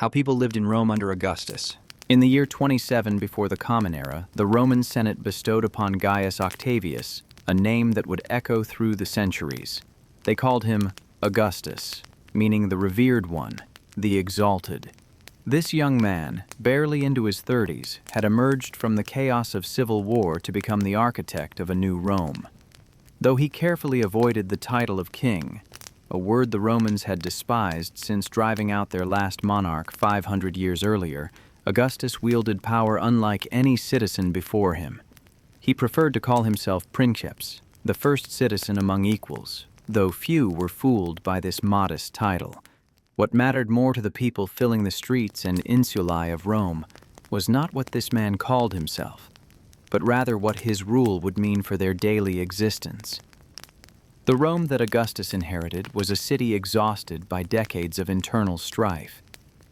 How people lived in Rome under Augustus. In the year 27 before the Common Era, the Roman Senate bestowed upon Gaius Octavius a name that would echo through the centuries. They called him Augustus, meaning the revered one, the exalted. This young man, barely into his 30s, had emerged from the chaos of civil war to become the architect of a new Rome. Though he carefully avoided the title of king, a word the Romans had despised since driving out their last monarch 500 years earlier, Augustus wielded power unlike any citizen before him. He preferred to call himself princeps, the first citizen among equals, though few were fooled by this modest title. What mattered more to the people filling the streets and insulae of Rome was not what this man called himself, but rather what his rule would mean for their daily existence. The Rome that Augustus inherited was a city exhausted by decades of internal strife.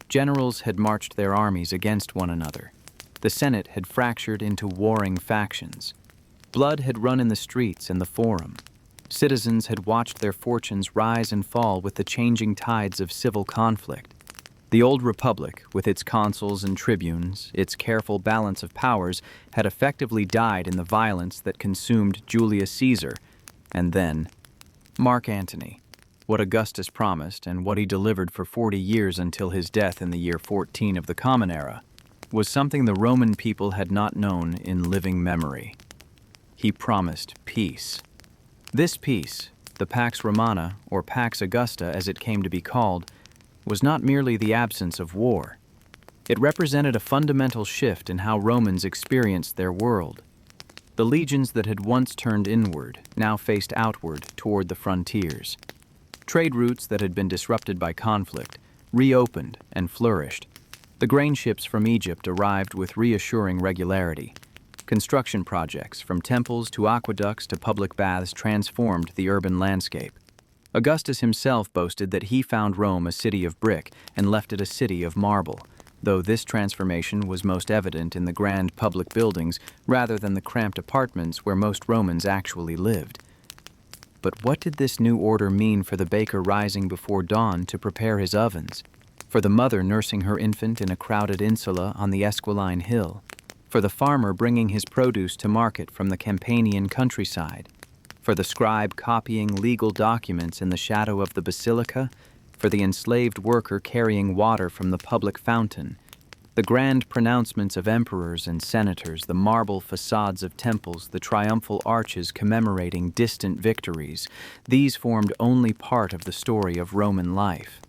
Generals had marched their armies against one another. The Senate had fractured into warring factions. Blood had run in the streets and the forum. Citizens had watched their fortunes rise and fall with the changing tides of civil conflict. The old republic, with its consuls and tribunes, its careful balance of powers, had effectively died in the violence that consumed Julius Caesar, and then Mark Antony. What Augustus promised and what he delivered for 40 years until his death in the year 14 of the Common Era was something the Roman people had not known in living memory. He promised peace. This peace, the Pax Romana, or Pax Augusta as it came to be called, was not merely the absence of war. It represented a fundamental shift in how Romans experienced their world. The legions that had once turned inward now faced outward toward the frontiers. Trade routes that had been disrupted by conflict reopened and flourished. The grain ships from Egypt arrived with reassuring regularity. Construction projects, from temples to aqueducts to public baths, transformed the urban landscape. Augustus himself boasted that he found Rome a city of brick and left it a city of marble, though this transformation was most evident in the grand public buildings rather than the cramped apartments where most Romans actually lived. But what did this new order mean for the baker rising before dawn to prepare his ovens? For the mother nursing her infant in a crowded insula on the Esquiline Hill? For the farmer bringing his produce to market from the Campanian countryside? For the scribe copying legal documents in the shadow of the basilica? For the enslaved worker carrying water from the public fountain? The grand pronouncements of emperors and senators, the marble facades of temples, the triumphal arches commemorating distant victories, these formed only part of the story of Roman life.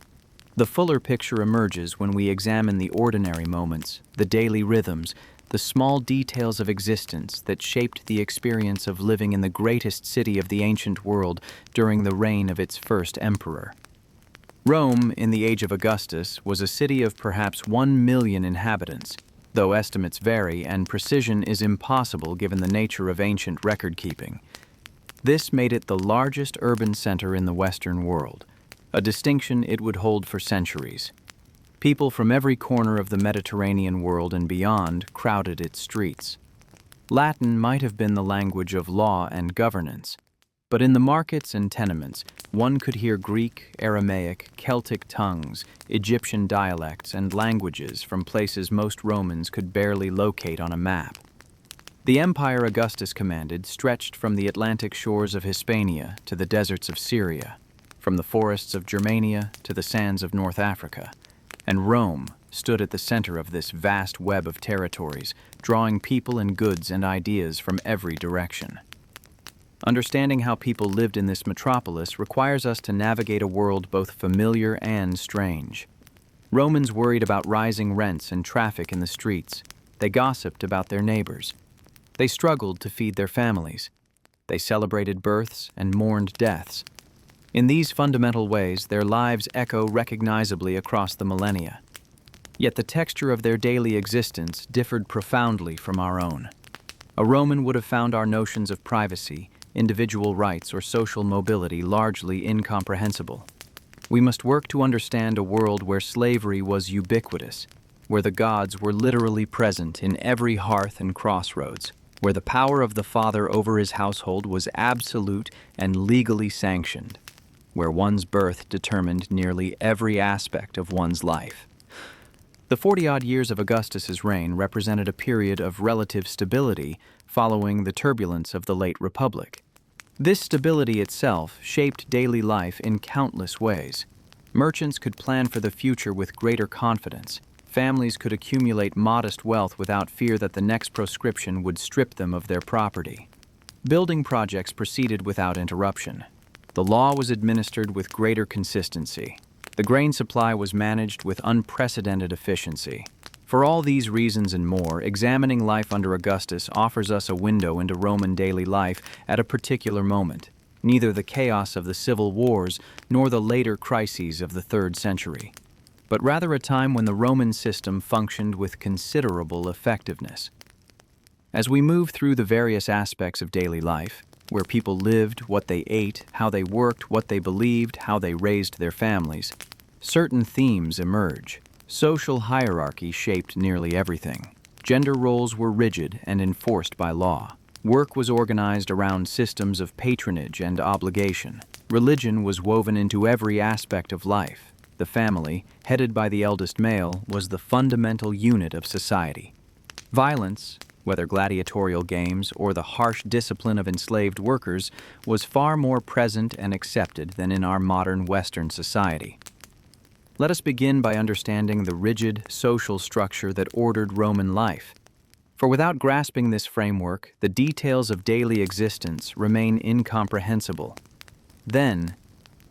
The fuller picture emerges when we examine the ordinary moments, the daily rhythms, the small details of existence that shaped the experience of living in the greatest city of the ancient world during the reign of its first emperor. Rome, in the age of Augustus, was a city of perhaps 1 million inhabitants, though estimates vary and precision is impossible given the nature of ancient record-keeping. This made it the largest urban center in the Western world, a distinction it would hold for centuries. People from every corner of the Mediterranean world and beyond crowded its streets. Latin might have been the language of law and governance, but in the markets and tenements, one could hear Greek, Aramaic, Celtic tongues, Egyptian dialects, and languages from places most Romans could barely locate on a map. The empire Augustus commanded stretched from the Atlantic shores of Hispania to the deserts of Syria, from the forests of Germania to the sands of North Africa, and Rome stood at the center of this vast web of territories, drawing people and goods and ideas from every direction. Understanding how people lived in this metropolis requires us to navigate a world both familiar and strange. Romans worried about rising rents and traffic in the streets. They gossiped about their neighbors. They struggled to feed their families. They celebrated births and mourned deaths. In these fundamental ways, their lives echo recognizably across the millennia. Yet the texture of their daily existence differed profoundly from our own. A Roman would have found our notions of privacy, individual rights, or social mobility largely incomprehensible. We must work to understand a world where slavery was ubiquitous, where the gods were literally present in every hearth and crossroads, where the power of the father over his household was absolute and legally sanctioned, where one's birth determined nearly every aspect of one's life. The 40-odd years of Augustus's reign represented a period of relative stability following the turbulence of the late Republic. This stability itself shaped daily life in countless ways. Merchants could plan for the future with greater confidence. Families could accumulate modest wealth without fear that the next proscription would strip them of their property. Building projects proceeded without interruption. The law was administered with greater consistency. The grain supply was managed with unprecedented efficiency. For all these reasons and more, examining life under Augustus offers us a window into Roman daily life at a particular moment, neither the chaos of the civil wars nor the later crises of the 3rd century, but rather a time when the Roman system functioned with considerable effectiveness. As we move through the various aspects of daily life, where people lived, what they ate, how they worked, what they believed, how they raised their families, certain themes emerge. Social hierarchy shaped nearly everything. Gender roles were rigid and enforced by law. Work was organized around systems of patronage and obligation. Religion was woven into every aspect of life. The family, headed by the eldest male, was the fundamental unit of society. Violence, whether gladiatorial games or the harsh discipline of enslaved workers, was far more present and accepted than in our modern Western society. Let us begin by understanding the rigid social structure that ordered Roman life. For without grasping this framework, the details of daily existence remain incomprehensible. Then,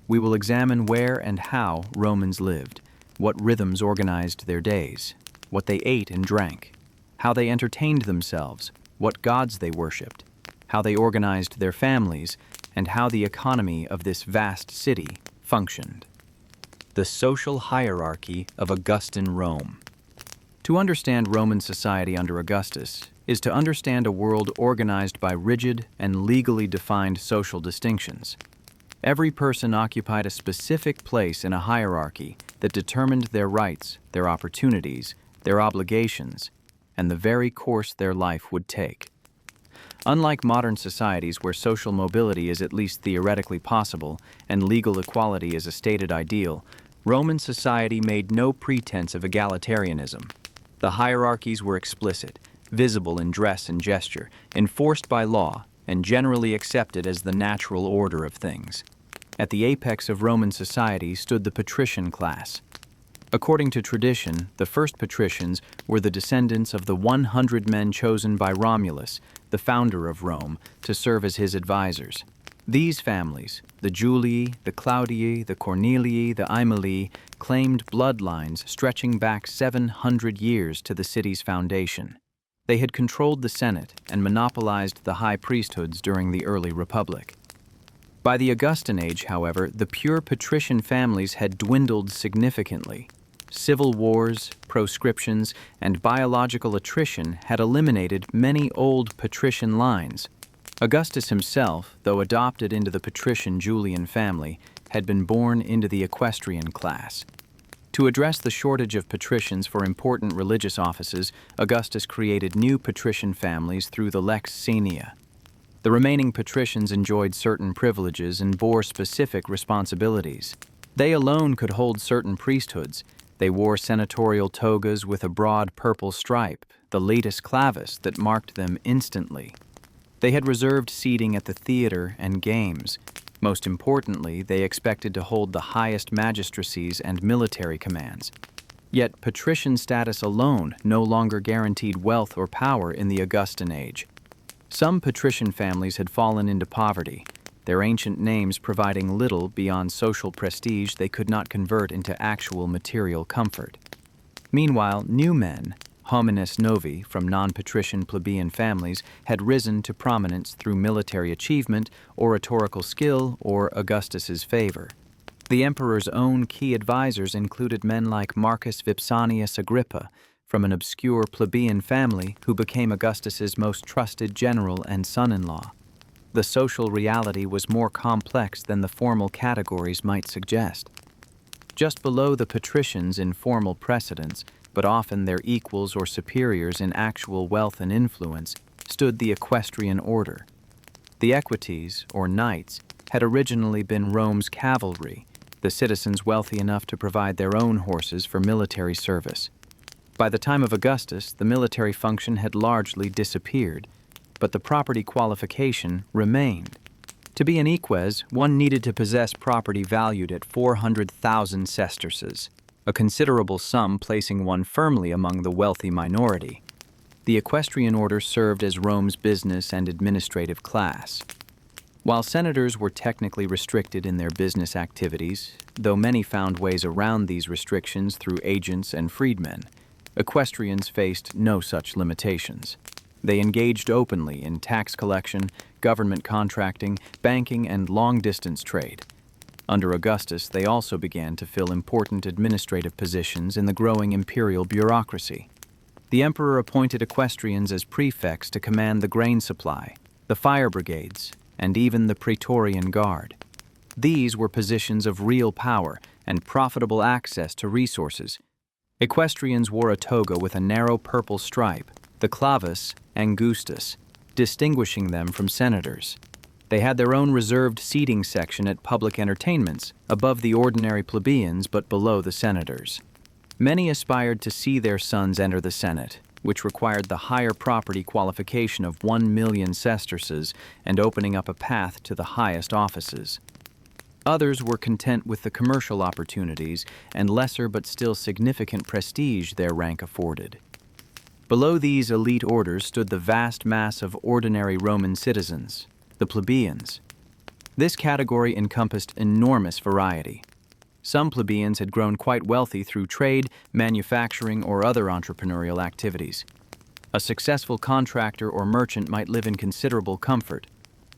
we will examine where and how Romans lived, what rhythms organized their days, what they ate and drank, how they entertained themselves, what gods they worshipped, how they organized their families, and how the economy of this vast city functioned. The social hierarchy of Augustan Rome. To understand Roman society under Augustus is to understand a world organized by rigid and legally defined social distinctions. Every person occupied a specific place in a hierarchy that determined their rights, their opportunities, their obligations, and the very course their life would take. Unlike modern societies where social mobility is at least theoretically possible and legal equality is a stated ideal, Roman society made no pretense of egalitarianism. The hierarchies were explicit, visible in dress and gesture, enforced by law, and generally accepted as the natural order of things. At the apex of Roman society stood the patrician class. According to tradition, the first patricians were the descendants of the 100 men chosen by Romulus, the founder of Rome, to serve as his advisors. These families, the Julii, the Claudii, the Cornelii, the Aemilii, claimed bloodlines stretching back 700 years to the city's foundation. They had controlled the Senate and monopolized the high priesthoods during the early Republic. By the Augustan age, however, the pure patrician families had dwindled significantly. Civil wars, proscriptions, and biological attrition had eliminated many old patrician lines. Augustus himself, though adopted into the patrician Julian family, had been born into the equestrian class. To address the shortage of patricians for important religious offices, Augustus created new patrician families through the lex senia. The remaining patricians enjoyed certain privileges and bore specific responsibilities. They alone could hold certain priesthoods. They wore senatorial togas with a broad purple stripe, the latus clavis that marked them instantly. They had reserved seating at the theater and games. Most importantly, they expected to hold the highest magistracies and military commands. Yet patrician status alone no longer guaranteed wealth or power in the Augustan age. Some patrician families had fallen into poverty, their ancient names providing little beyond social prestige they could not convert into actual material comfort. Meanwhile, new men, homines novi from non-patrician plebeian families, had risen to prominence through military achievement, oratorical skill, or Augustus's favor. The emperor's own key advisors included men like Marcus Vipsanius Agrippa, from an obscure plebeian family who became Augustus's most trusted general and son-in-law. The social reality was more complex than the formal categories might suggest. Just below the patricians in formal precedence, but often their equals or superiors in actual wealth and influence, stood the equestrian order. The equites, or knights, had originally been Rome's cavalry, the citizens wealthy enough to provide their own horses for military service. By the time of Augustus, the military function had largely disappeared, but the property qualification remained. To be an eques, one needed to possess property valued at 400,000 sesterces, a considerable sum placing one firmly among the wealthy minority. The equestrian order served as Rome's business and administrative class. While senators were technically restricted in their business activities, though many found ways around these restrictions through agents and freedmen, equestrians faced no such limitations. They engaged openly in tax collection, government contracting, banking, and long-distance trade. Under Augustus, they also began to fill important administrative positions in the growing imperial bureaucracy. The emperor appointed equestrians as prefects to command the grain supply, the fire brigades, and even the Praetorian Guard. These were positions of real power and profitable access to resources. Equestrians wore a toga with a narrow purple stripe, the clavus angustus, distinguishing them from senators. They had their own reserved seating section at public entertainments, above the ordinary plebeians but below the senators. Many aspired to see their sons enter the Senate, which required the higher property qualification of 1 million sesterces and opening up a path to the highest offices. Others were content with the commercial opportunities and lesser but still significant prestige their rank afforded. Below these elite orders stood the vast mass of ordinary Roman citizens, the plebeians. This category encompassed enormous variety. Some plebeians had grown quite wealthy through trade, manufacturing, or other entrepreneurial activities. A successful contractor or merchant might live in considerable comfort,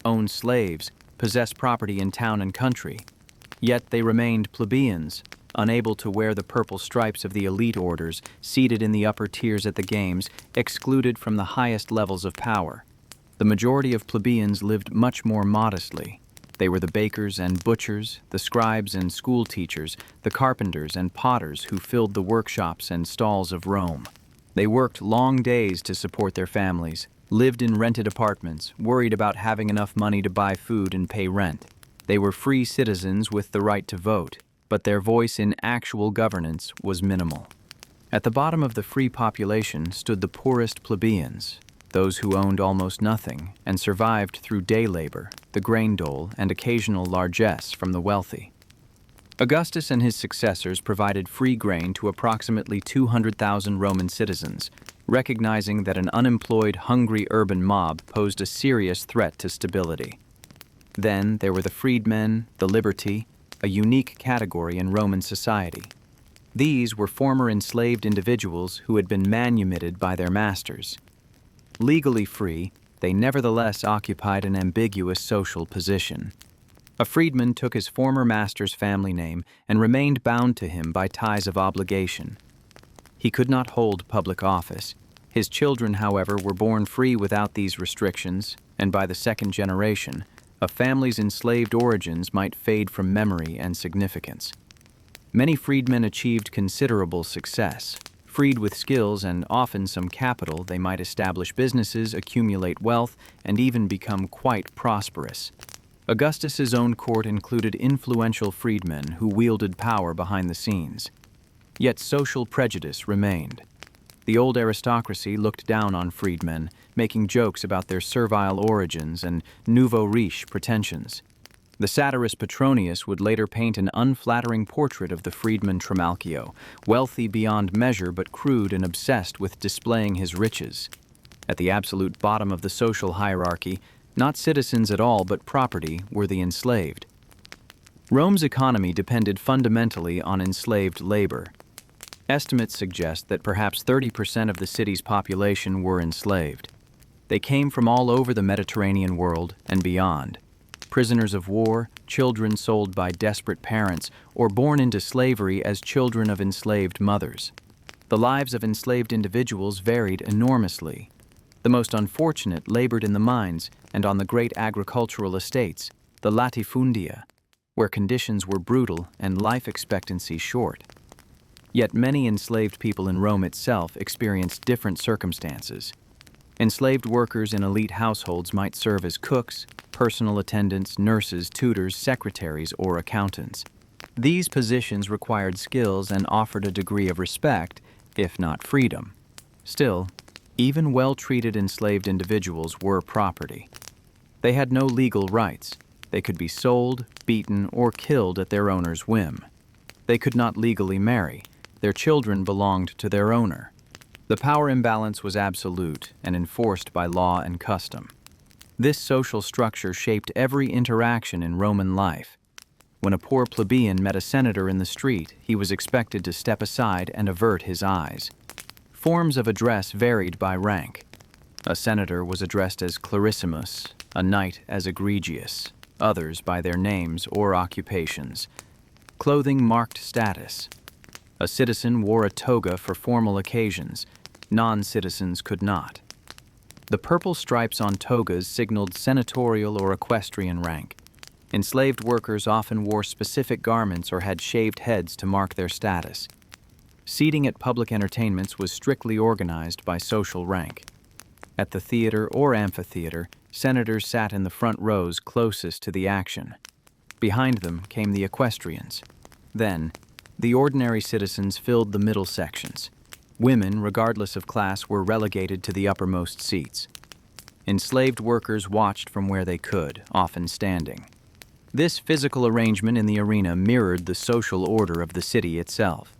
own slaves, possess property in town and country. Yet they remained plebeians, unable to wear the purple stripes of the elite orders, seated in the upper tiers at the games, excluded from the highest levels of power. The majority of plebeians lived much more modestly. They were the bakers and butchers, the scribes and school teachers, the carpenters and potters who filled the workshops and stalls of Rome. They worked long days to support their families, lived in rented apartments, worried about having enough money to buy food and pay rent. They were free citizens with the right to vote, but their voice in actual governance was minimal. At the bottom of the free population stood the poorest plebeians, those who owned almost nothing and survived through day labor, the grain dole, and occasional largesse from the wealthy. Augustus and his successors provided free grain to approximately 200,000 Roman citizens, recognizing that an unemployed, hungry urban mob posed a serious threat to stability. Then there were the freedmen, the liberti, a unique category in Roman society. These were former enslaved individuals who had been manumitted by their masters. Legally free, they nevertheless occupied an ambiguous social position. A freedman took his former master's family name and remained bound to him by ties of obligation. He could not hold public office. His children, however, were born free without these restrictions, and by the second generation, a family's enslaved origins might fade from memory and significance. Many freedmen achieved considerable success. Freed with skills and often some capital, they might establish businesses, accumulate wealth, and even become quite prosperous. Augustus's own court included influential freedmen who wielded power behind the scenes. Yet social prejudice remained. The old aristocracy looked down on freedmen, making jokes about their servile origins and nouveau riche pretensions. The satirist Petronius would later paint an unflattering portrait of the freedman Trimalchio, wealthy beyond measure but crude and obsessed with displaying his riches. At the absolute bottom of the social hierarchy, not citizens at all but property, were the enslaved. Rome's economy depended fundamentally on enslaved labor. Estimates suggest that perhaps 30% of the city's population were enslaved. They came from all over the Mediterranean world and beyond. Prisoners of war, children sold by desperate parents, or born into slavery as children of enslaved mothers. The lives of enslaved individuals varied enormously. The most unfortunate labored in the mines and on the great agricultural estates, the latifundia, where conditions were brutal and life expectancy short. Yet many enslaved people in Rome itself experienced different circumstances. Enslaved workers in elite households might serve as cooks, personal attendants, nurses, tutors, secretaries, or accountants. These positions required skills and offered a degree of respect, if not freedom. Still, even well-treated enslaved individuals were property. They had no legal rights. They could be sold, beaten, or killed at their owner's whim. They could not legally marry. Their children belonged to their owner. The power imbalance was absolute and enforced by law and custom. This social structure shaped every interaction in Roman life. When a poor plebeian met a senator in the street, he was expected to step aside and avert his eyes. Forms of address varied by rank. A senator was addressed as clarissimus, a knight as egregious, others by their names or occupations. Clothing marked status. A citizen wore a toga for formal occasions. Non-citizens could not. The purple stripes on togas signaled senatorial or equestrian rank. Enslaved workers often wore specific garments or had shaved heads to mark their status. Seating at public entertainments was strictly organized by social rank. At the theater or amphitheater, senators sat in the front rows closest to the action. Behind them came the equestrians. Then, the ordinary citizens filled the middle sections. Women, regardless of class, were relegated to the uppermost seats. Enslaved workers watched from where they could, often standing. This physical arrangement in the arena mirrored the social order of the city itself.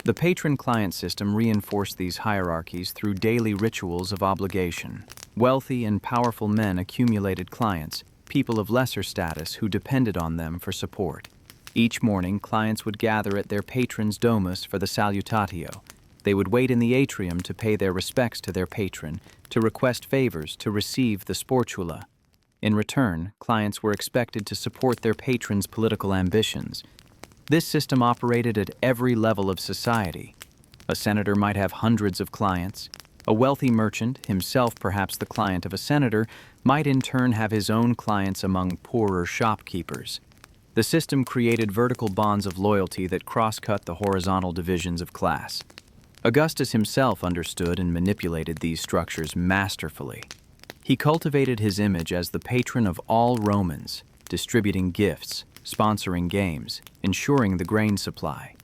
The patron-client system reinforced these hierarchies through daily rituals of obligation. Wealthy and powerful men accumulated clients, people of lesser status who depended on them for support. Each morning, clients would gather at their patron's domus for the salutatio. They would wait in the atrium to pay their respects to their patron, to request favors, to receive the sportula. In return, clients were expected to support their patron's political ambitions. This system operated at every level of society. A senator might have hundreds of clients. A wealthy merchant, himself perhaps the client of a senator, might in turn have his own clients among poorer shopkeepers. The system created vertical bonds of loyalty that cross-cut the horizontal divisions of class. Augustus himself understood and manipulated these structures masterfully. He cultivated his image as the patron of all Romans, distributing gifts, sponsoring games, ensuring the grain supply.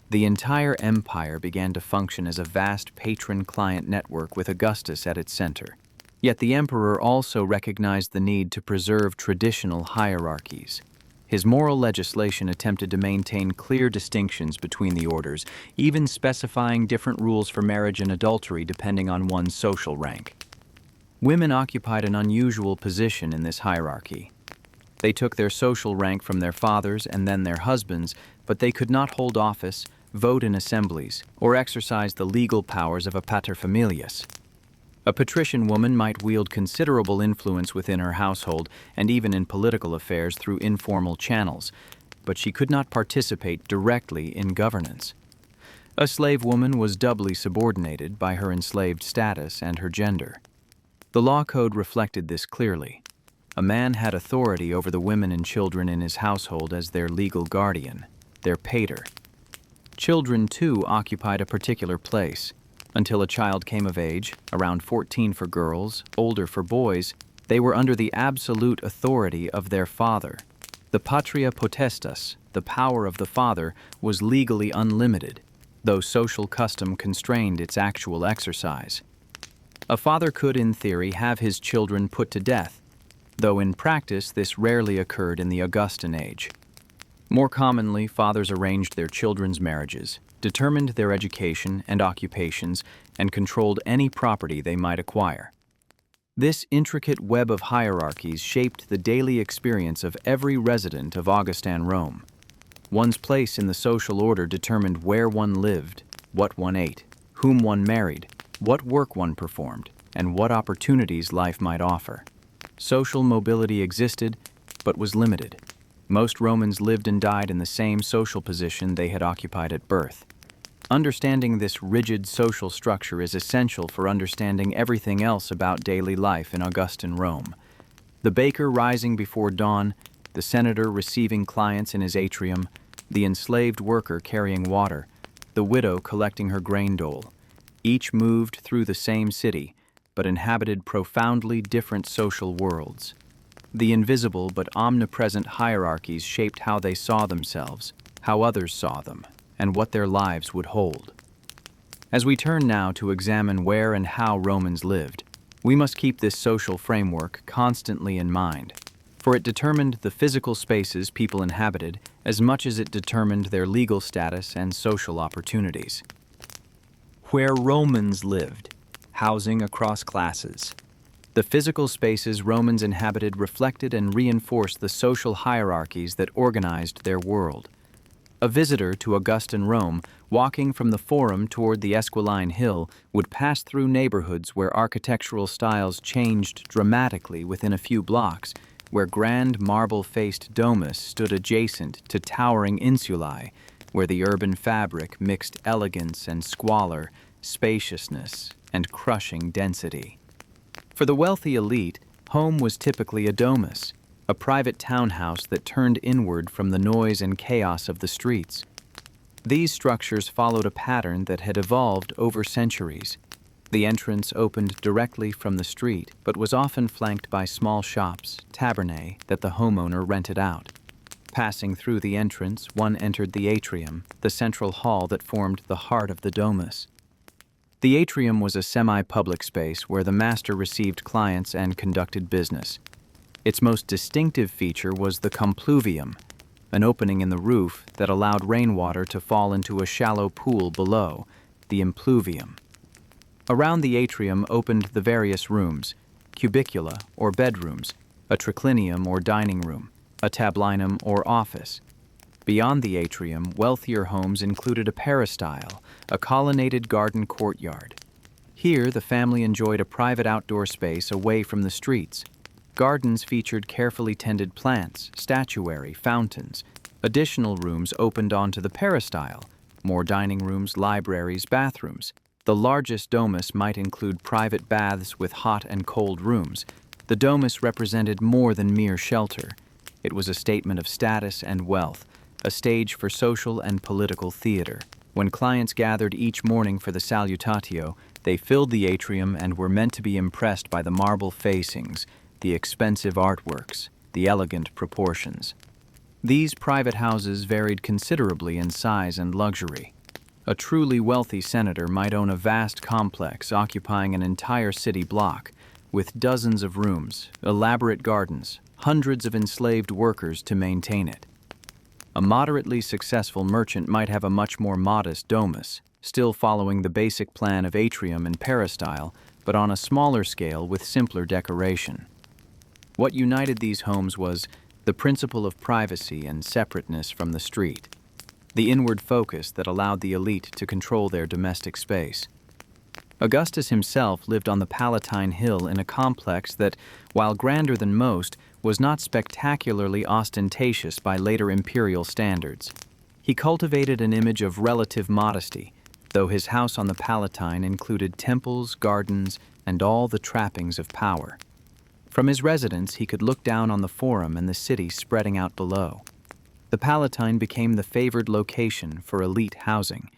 The entire empire began to function as a vast patron-client network with Augustus at its center. Yet the emperor also recognized the need to preserve traditional hierarchies. His moral legislation attempted to maintain clear distinctions between the orders, even specifying different rules for marriage and adultery depending on one's social rank. Women occupied an unusual position in this hierarchy. They took their social rank from their fathers and then their husbands, but they could not hold office, vote in assemblies, or exercise the legal powers of a paterfamilias. A patrician woman might wield considerable influence within her household and even in political affairs through informal channels, but she could not participate directly in governance. A slave woman was doubly subordinated by her enslaved status and her gender. The law code reflected this clearly. A man had authority over the women and children in his household as their legal guardian, their pater. Children, too, occupied a particular place. Until a child came of age, around 14 for girls, older for boys, they were under the absolute authority of their father. The patria potestas, the power of the father, was legally unlimited, though social custom constrained its actual exercise. A father could, in theory, have his children put to death, though in practice this rarely occurred in the Augustan age. More commonly, fathers arranged their children's marriages, determined their education and occupations, and controlled any property they might acquire. This intricate web of hierarchies shaped the daily experience of every resident of Augustan Rome. One's place in the social order determined where one lived, what one ate, whom one married, what work one performed, and what opportunities life might offer. Social mobility existed, but was limited. Most Romans lived and died in the same social position they had occupied at birth. Understanding this rigid social structure is essential for understanding everything else about daily life in Augustan Rome. The baker rising before dawn, the senator receiving clients in his atrium, the enslaved worker carrying water, the widow collecting her grain dole. Each moved through the same city, but inhabited profoundly different social worlds. The invisible but omnipresent hierarchies shaped how they saw themselves, how others saw them, and what their lives would hold. As we turn now to examine where and how Romans lived, we must keep this social framework constantly in mind, for it determined the physical spaces people inhabited as much as it determined their legal status and social opportunities. Where Romans lived, housing across classes. The physical spaces Romans inhabited reflected and reinforced the social hierarchies that organized their world. A visitor to Augustan Rome, walking from the Forum toward the Esquiline Hill, would pass through neighborhoods where architectural styles changed dramatically within a few blocks, where grand marble-faced domus stood adjacent to towering insulae, where the urban fabric mixed elegance and squalor, spaciousness and crushing density. For the wealthy elite, home was typically a domus, a private townhouse that turned inward from the noise and chaos of the streets. These structures followed a pattern that had evolved over centuries. The entrance opened directly from the street, but was often flanked by small shops, tabernae, that the homeowner rented out. Passing through the entrance, one entered the atrium, the central hall that formed the heart of the domus. The atrium was a semi-public space where the master received clients and conducted business. Its most distinctive feature was the compluvium, an opening in the roof that allowed rainwater to fall into a shallow pool below, the impluvium. Around the atrium opened the various rooms, cubicula or bedrooms, a triclinium or dining room, a tablinum or office. Beyond the atrium, wealthier homes included a peristyle, a colonnaded garden courtyard. Here, the family enjoyed a private outdoor space away from the streets. Gardens featured carefully tended plants, statuary, fountains. Additional rooms opened onto the peristyle, more dining rooms, libraries, bathrooms. The largest domus might include private baths with hot and cold rooms. The domus represented more than mere shelter. It was a statement of status and wealth, a stage for social and political theater. When clients gathered each morning for the salutatio, they filled the atrium and were meant to be impressed by the marble facings, the expensive artworks, the elegant proportions. These private houses varied considerably in size and luxury. A truly wealthy senator might own a vast complex occupying an entire city block, with dozens of rooms, elaborate gardens, hundreds of enslaved workers to maintain it. A moderately successful merchant might have a much more modest domus, still following the basic plan of atrium and peristyle, but on a smaller scale with simpler decoration. What united these homes was the principle of privacy and separateness from the street, the inward focus that allowed the elite to control their domestic space. Augustus himself lived on the Palatine Hill in a complex that, while grander than most, was not spectacularly ostentatious by later imperial standards. He cultivated an image of relative modesty, though his house on the Palatine included temples, gardens, and all the trappings of power. From his residence, he could look down on the Forum and the city spreading out below. The Palatine became the favored location for elite housing,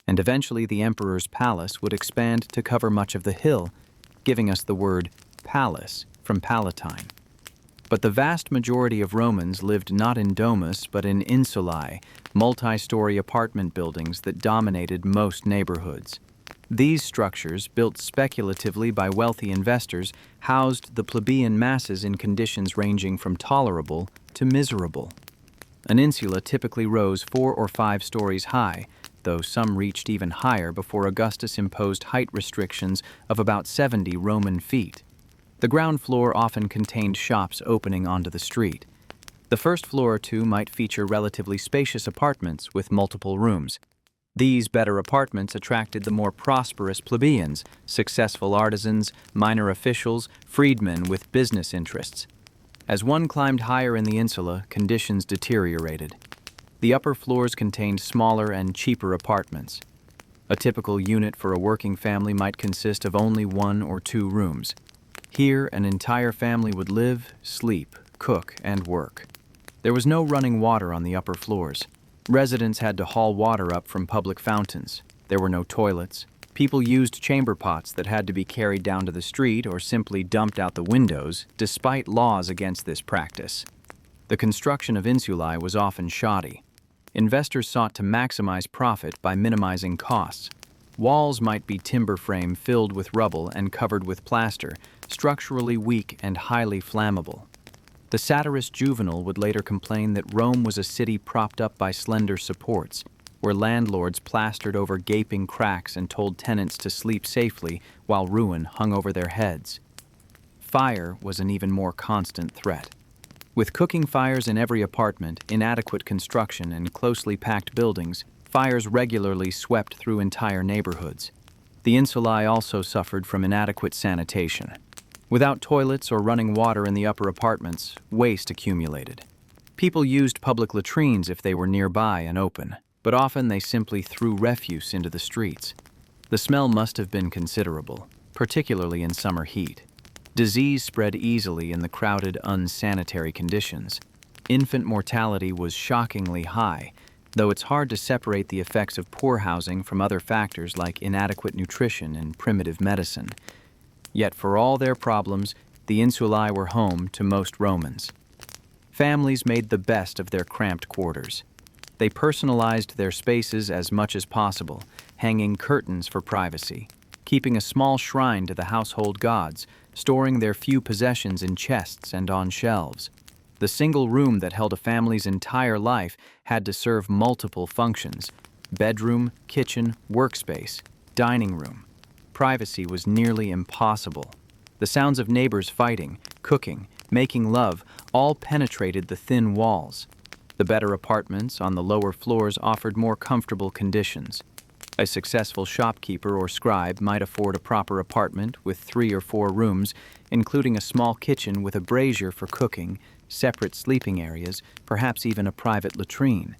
and eventually the emperor's palace would expand to cover much of the hill, giving us the word palace from Palatine. But the vast majority of Romans lived not in domus but in insulae, multi-story apartment buildings that dominated most neighborhoods. These structures, built speculatively by wealthy investors, housed the plebeian masses in conditions ranging from tolerable to miserable. An insula typically rose 4 or 5 stories high, though some reached even higher before Augustus imposed height restrictions of about 70 Roman feet. The ground floor often contained shops opening onto the street. The first floor or two might feature relatively spacious apartments with multiple rooms. These better apartments attracted the more prosperous plebeians, successful artisans, minor officials, freedmen with business interests. As one climbed higher in the insula, conditions deteriorated. The upper floors contained smaller and cheaper apartments. A typical unit for a working family might consist of only 1 or 2 rooms. Here, an entire family would live, sleep, cook, and work. There was no running water on the upper floors. Residents had to haul water up from public fountains. There were no toilets. People used chamber pots that had to be carried down to the street or simply dumped out the windows, despite laws against this practice. The construction of insulae was often shoddy. Investors sought to maximize profit by minimizing costs. Walls might be timber frame filled with rubble and covered with plaster, structurally weak and highly flammable. The satirist Juvenal would later complain that Rome was a city propped up by slender supports, where landlords plastered over gaping cracks and told tenants to sleep safely while ruin hung over their heads. Fire was an even more constant threat. With cooking fires in every apartment, inadequate construction, and closely packed buildings, fires regularly swept through entire neighborhoods. The insulae also suffered from inadequate sanitation. Without toilets or running water in the upper apartments, waste accumulated. People used public latrines if they were nearby and open, but often they simply threw refuse into the streets. The smell must have been considerable, particularly in summer heat. Disease spread easily in the crowded, unsanitary conditions. Infant mortality was shockingly high, though it's hard to separate the effects of poor housing from other factors like inadequate nutrition and primitive medicine. Yet for all their problems, the insulae were home to most Romans. Families made the best of their cramped quarters. They personalized their spaces as much as possible, hanging curtains for privacy, keeping a small shrine to the household gods, storing their few possessions in chests and on shelves. The single room that held a family's entire life had to serve multiple functions: bedroom, kitchen, workspace, dining room. Privacy was nearly impossible. The sounds of neighbors fighting, cooking, making love all penetrated the thin walls. The better apartments on the lower floors offered more comfortable conditions. A successful shopkeeper or scribe might afford a proper apartment with 3 or 4 rooms, including a small kitchen with a brazier for cooking, separate sleeping areas, perhaps even a private latrine.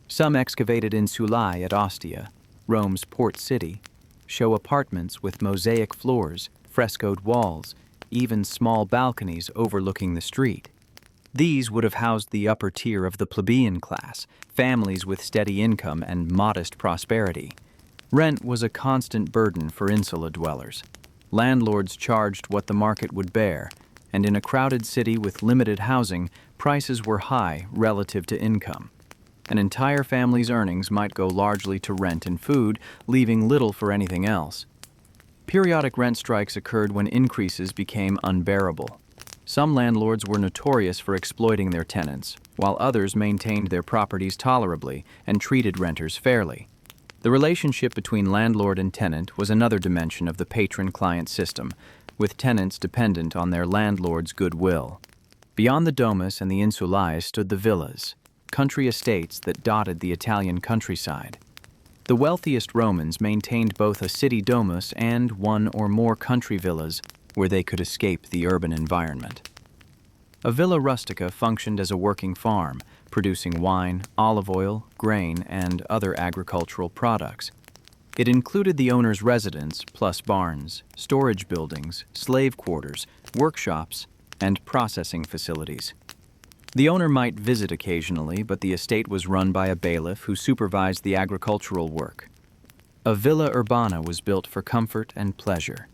Some excavated insulae at Ostia, Rome's port city, show apartments with mosaic floors, frescoed walls, even small balconies overlooking the street. These would have housed the upper tier of the plebeian class, families with steady income and modest prosperity. Rent was a constant burden for insula dwellers. Landlords charged what the market would bear, and in a crowded city with limited housing, prices were high relative to income. An entire family's earnings might go largely to rent and food, leaving little for anything else. Periodic rent strikes occurred when increases became unbearable. Some landlords were notorious for exploiting their tenants, while others maintained their properties tolerably and treated renters fairly. The relationship between landlord and tenant was another dimension of the patron-client system, with tenants dependent on their landlord's goodwill. Beyond the domus and the insulae stood the villas, country estates that dotted the Italian countryside. The wealthiest Romans maintained both a city domus and one or more country villas where they could escape the urban environment. A villa rustica functioned as a working farm, producing wine, olive oil, grain, and other agricultural products. It included the owner's residence, plus barns, storage buildings, slave quarters, workshops, and processing facilities. The owner might visit occasionally, but the estate was run by a bailiff who supervised the agricultural work. A villa urbana was built for comfort and pleasure.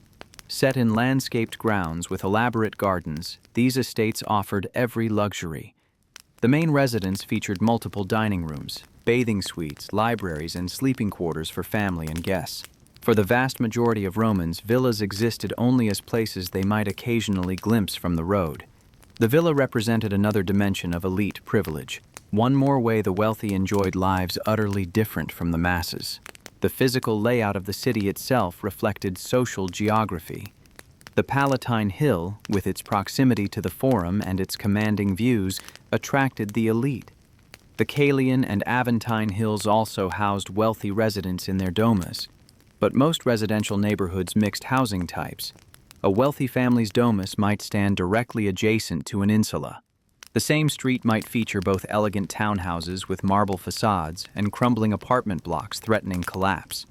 Set in landscaped grounds with elaborate gardens, these estates offered every luxury. The main residence featured multiple dining rooms, bathing suites, libraries, and sleeping quarters for family and guests. For the vast majority of Romans, villas existed only as places they might occasionally glimpse from the road. The villa represented another dimension of elite privilege, one more way the wealthy enjoyed lives utterly different from the masses. The physical layout of the city itself reflected social geography. The Palatine Hill, with its proximity to the Forum and its commanding views, attracted the elite. The Caelian and Aventine Hills also housed wealthy residents in their domus, but most residential neighborhoods mixed housing types. A wealthy family's domus might stand directly adjacent to an insula. The same street might feature both elegant townhouses with marble facades and crumbling apartment blocks threatening collapse.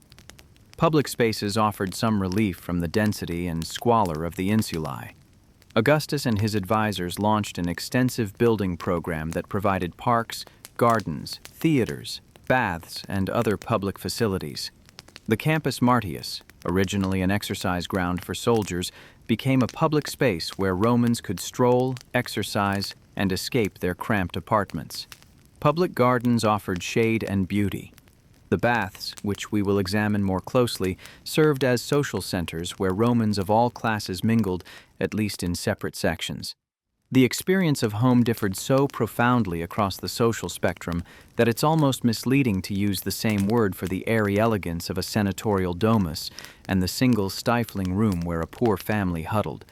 Public spaces offered some relief from the density and squalor of the insulae. Augustus and his advisors launched an extensive building program that provided parks, gardens, theaters, baths, and other public facilities. The Campus Martius, originally an exercise ground for soldiers, became a public space where Romans could stroll, exercise, and escape their cramped apartments. Public gardens offered shade and beauty. The baths, which we will examine more closely, served as social centers where Romans of all classes mingled, at least in separate sections. The experience of home differed so profoundly across the social spectrum that it's almost misleading to use the same word for the airy elegance of a senatorial domus and the single stifling room where a poor family huddled.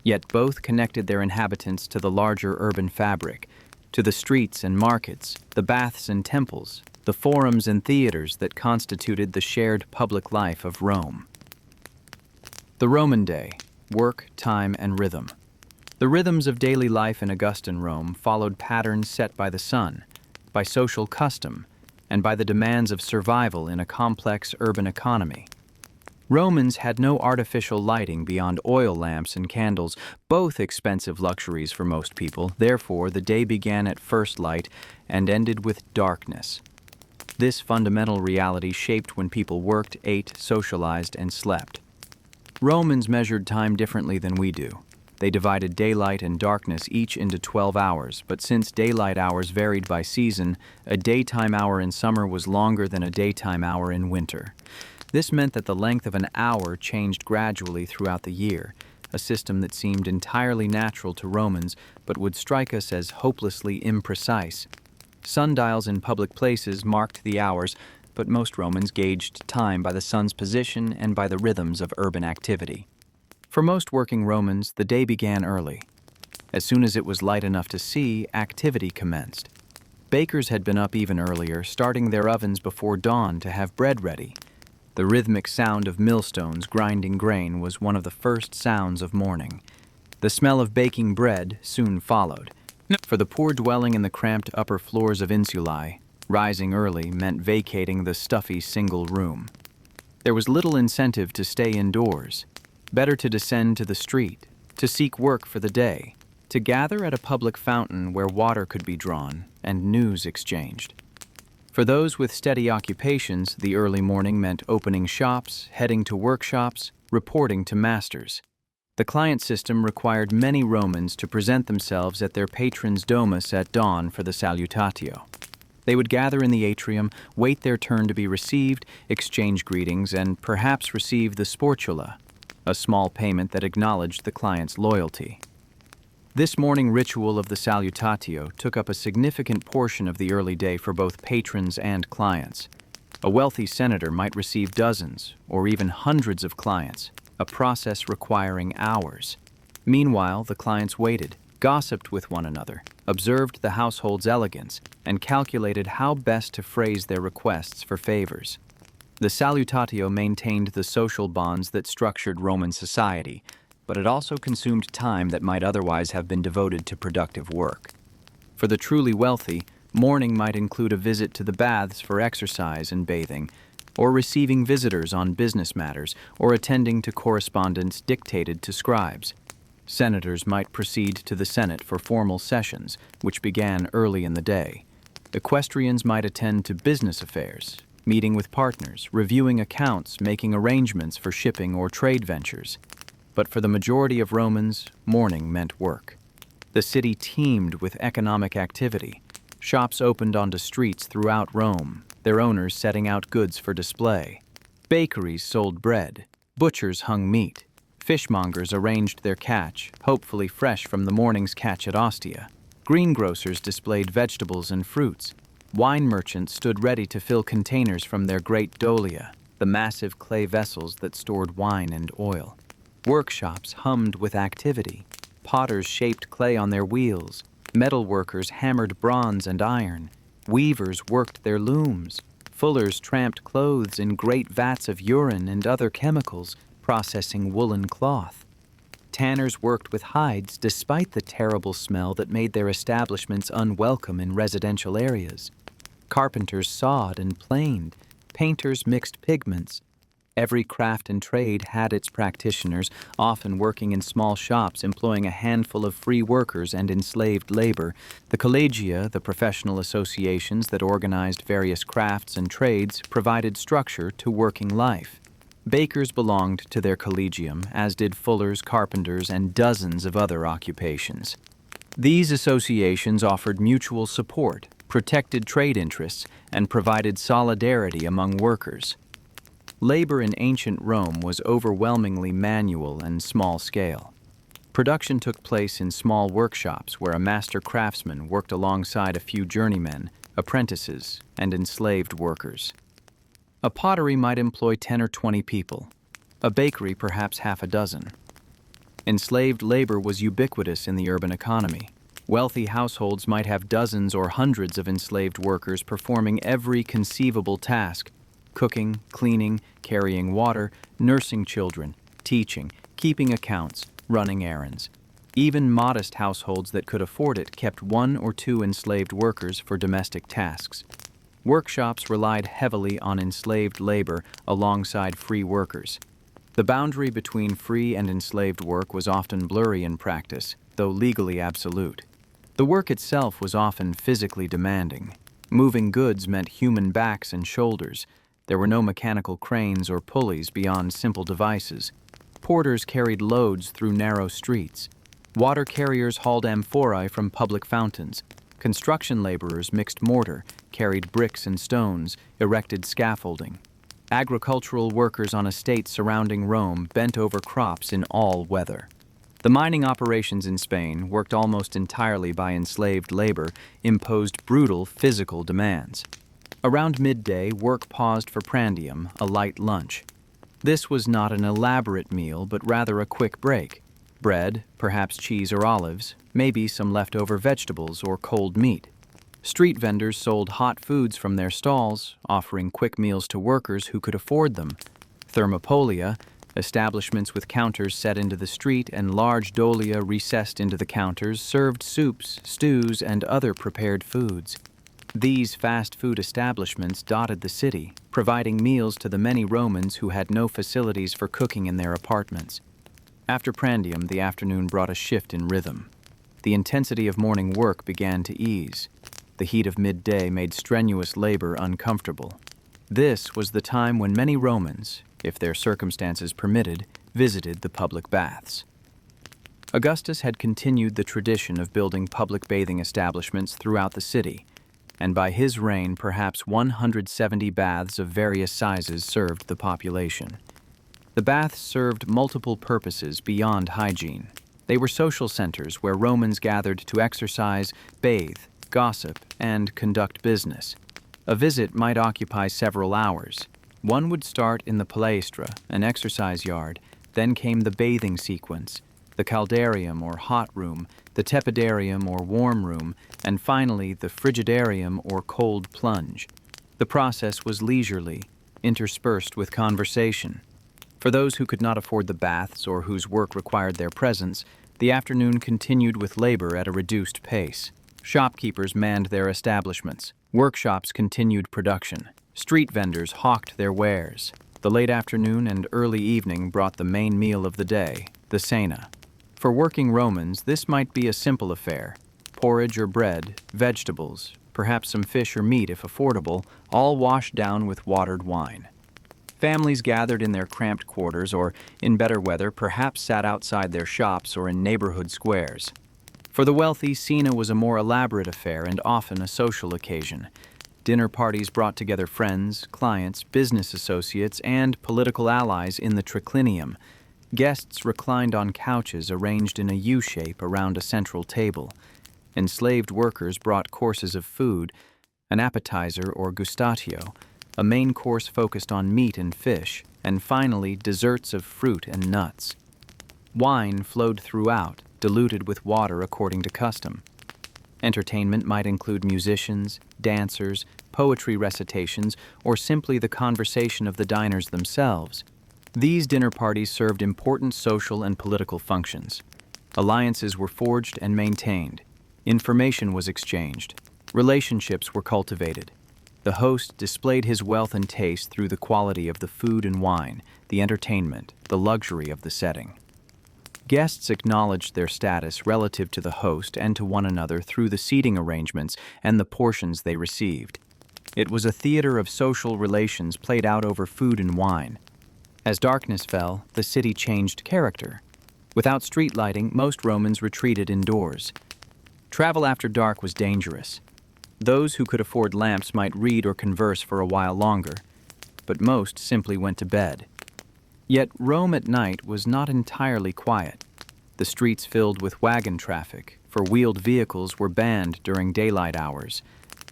Yet both connected their inhabitants to the larger urban fabric, to the streets and markets, the baths and temples, the forums and theaters that constituted the shared public life of Rome. The Roman day: work, time, and rhythm. The rhythms of daily life in Augustan Rome followed patterns set by the sun, by social custom, and by the demands of survival in a complex urban economy. Romans had no artificial lighting beyond oil lamps and candles, both expensive luxuries for most people. Therefore, the day began at first light and ended with darkness. This fundamental reality shaped when people worked, ate, socialized, and slept. Romans measured time differently than we do. They divided daylight and darkness each into 12 hours, but since daylight hours varied by season, a daytime hour in summer was longer than a daytime hour in winter. This meant that the length of an hour changed gradually throughout the year, a system that seemed entirely natural to Romans but would strike us as hopelessly imprecise. Sundials in public places marked the hours, but most Romans gauged time by the sun's position and by the rhythms of urban activity. For most working Romans, the day began early. As soon as it was light enough to see, activity commenced. Bakers had been up even earlier, starting their ovens before dawn to have bread ready. The rhythmic sound of millstones grinding grain was one of the first sounds of morning. The smell of baking bread soon followed. For the poor dwelling in the cramped upper floors of insulae, rising early meant vacating the stuffy single room. There was little incentive to stay indoors. Better to descend to the street, to seek work for the day, to gather at a public fountain where water could be drawn and news exchanged. For those with steady occupations, the early morning meant opening shops, heading to workshops, reporting to masters. The client system required many Romans to present themselves at their patron's domus at dawn for the salutatio. They would gather in the atrium, wait their turn to be received, exchange greetings, and perhaps receive the sportula, a small payment that acknowledged the client's loyalty. This morning ritual of the salutatio took up a significant portion of the early day for both patrons and clients. A wealthy senator might receive dozens or even hundreds of clients, a process requiring hours. Meanwhile, the clients waited, gossiped with one another, observed the household's elegance, and calculated how best to phrase their requests for favors. The salutatio maintained the social bonds that structured Roman society, but it also consumed time that might otherwise have been devoted to productive work. For the truly wealthy, morning might include a visit to the baths for exercise and bathing, or receiving visitors on business matters, or attending to correspondence dictated to scribes. Senators might proceed to the Senate for formal sessions, which began early in the day. Equestrians might attend to business affairs, meeting with partners, reviewing accounts, making arrangements for shipping or trade ventures. But for the majority of Romans, morning meant work. The city teemed with economic activity. Shops opened onto streets throughout Rome, their owners setting out goods for display. Bakeries sold bread, butchers hung meat, fishmongers arranged their catch, hopefully fresh from the morning's catch at Ostia. Greengrocers displayed vegetables and fruits. Wine merchants stood ready to fill containers from their great dolia, the massive clay vessels that stored wine and oil. Workshops hummed with activity. Potters shaped clay on their wheels. Metal workers hammered bronze and iron. Weavers worked their looms. Fullers tramped clothes in great vats of urine and other chemicals, processing woolen cloth. Tanners worked with hides despite the terrible smell that made their establishments unwelcome in residential areas. Carpenters sawed and planed. Painters mixed pigments. Every craft and trade had its practitioners, often working in small shops employing a handful of free workers and enslaved labor. The collegia, the professional associations that organized various crafts and trades, provided structure to working life. Bakers belonged to their collegium, as did fullers, carpenters, and dozens of other occupations. These associations offered mutual support, protected trade interests, and provided solidarity among workers. Labor in ancient Rome was overwhelmingly manual and small-scale. Production took place in small workshops where a master craftsman worked alongside a few journeymen, apprentices, and enslaved workers. A pottery might employ 10 or 20 people, a bakery perhaps half a dozen. Enslaved labor was ubiquitous in the urban economy. Wealthy households might have dozens or hundreds of enslaved workers performing every conceivable task: cooking, cleaning, carrying water, nursing children, teaching, keeping accounts, running errands. Even modest households that could afford it kept 1 or 2 enslaved workers for domestic tasks. Workshops relied heavily on enslaved labor alongside free workers. The boundary between free and enslaved work was often blurry in practice, though legally absolute. The work itself was often physically demanding. Moving goods meant human backs and shoulders. There were no mechanical cranes or pulleys beyond simple devices. Porters carried loads through narrow streets. Water carriers hauled amphorae from public fountains. Construction laborers mixed mortar, carried bricks and stones, erected scaffolding. Agricultural workers on estates surrounding Rome bent over crops in all weather. The mining operations in Spain, worked almost entirely by enslaved labor, imposed brutal physical demands. Around midday, work paused for prandium, a light lunch. This was not an elaborate meal, but rather a quick break. Bread, perhaps cheese or olives, maybe some leftover vegetables or cold meat. Street vendors sold hot foods from their stalls, offering quick meals to workers who could afford them. Thermopolia, establishments with counters set into the street and large dolia recessed into the counters, served soups, stews, and other prepared foods. These fast food establishments dotted the city, providing meals to the many Romans who had no facilities for cooking in their apartments. After prandium, the afternoon brought a shift in rhythm. The intensity of morning work began to ease. The heat of midday made strenuous labor uncomfortable. This was the time when many Romans, if their circumstances permitted, visited the public baths. Augustus had continued the tradition of building public bathing establishments throughout the city, and by his reign perhaps 170 baths of various sizes served the population. The baths served multiple purposes beyond hygiene. They were social centers where Romans gathered to exercise, bathe, gossip, and conduct business. A visit might occupy several hours. One would start in the palaestra, an exercise yard, then came the bathing sequence, the caldarium or hot room, the tepidarium or warm room, and finally the frigidarium or cold plunge. The process was leisurely, interspersed with conversation. For those who could not afford the baths or whose work required their presence, the afternoon continued with labor at a reduced pace. Shopkeepers manned their establishments. Workshops continued production. Street vendors hawked their wares. The late afternoon and early evening brought the main meal of the day, the cena. For working Romans, this might be a simple affair. Porridge or bread, vegetables, perhaps some fish or meat if affordable, all washed down with watered wine. Families gathered in their cramped quarters or, in better weather, perhaps sat outside their shops or in neighborhood squares. For the wealthy, cena was a more elaborate affair and often a social occasion. Dinner parties brought together friends, clients, business associates, and political allies in the triclinium. Guests reclined on couches arranged in a U-shape around a central table. Enslaved workers brought courses of food, an appetizer or gustatio, a main course focused on meat and fish, and finally desserts of fruit and nuts. Wine flowed throughout, diluted with water according to custom. Entertainment might include musicians, dancers, poetry recitations, or simply the conversation of the diners themselves. These dinner parties served important social and political functions. Alliances were forged and maintained. Information was exchanged. Relationships were cultivated. The host displayed his wealth and taste through the quality of the food and wine, the entertainment, the luxury of the setting. Guests acknowledged their status relative to the host and to one another through the seating arrangements and the portions they received. It was a theater of social relations played out over food and wine. As darkness fell, the city changed character. Without street lighting, most Romans retreated indoors. Travel after dark was dangerous. Those who could afford lamps might read or converse for a while longer, but most simply went to bed. Yet Rome at night was not entirely quiet. The streets filled with wagon traffic, for wheeled vehicles were banned during daylight hours.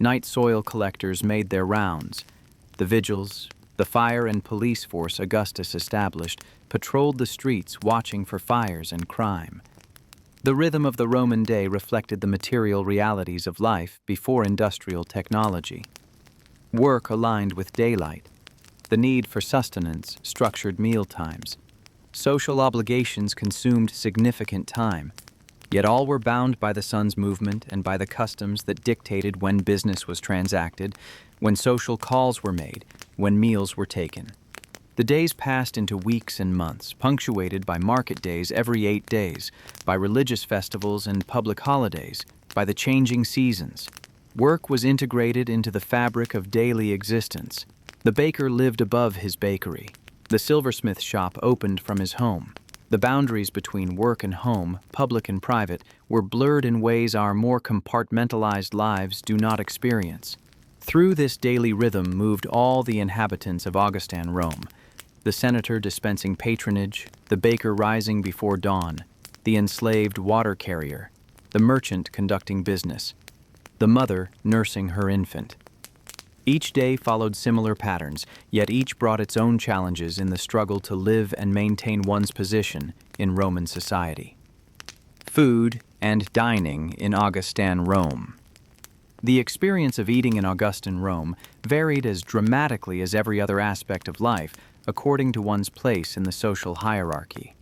Night soil collectors made their rounds. The vigils, the fire and police force Augustus established, patrolled the streets watching for fires and crime. The rhythm of the Roman day reflected the material realities of life before industrial technology. Work aligned with daylight. The need for sustenance structured meal times. Social obligations consumed significant time, yet all were bound by the sun's movement and by the customs that dictated when business was transacted, when social calls were made, when meals were taken. The days passed into weeks and months, punctuated by market days every 8 days, by religious festivals and public holidays, by the changing seasons. Work was integrated into the fabric of daily existence. The baker lived above his bakery. The silversmith shop opened from his home. The boundaries between work and home, public and private, were blurred in ways our more compartmentalized lives do not experience. Through this daily rhythm moved all the inhabitants of Augustan Rome, the senator dispensing patronage, the baker rising before dawn, the enslaved water carrier, the merchant conducting business, the mother nursing her infant. Each day followed similar patterns, yet each brought its own challenges in the struggle to live and maintain one's position in Roman society. Food and dining in Augustan Rome. The experience of eating in Augustan Rome varied as dramatically as every other aspect of life, according to one's place in the social hierarchy.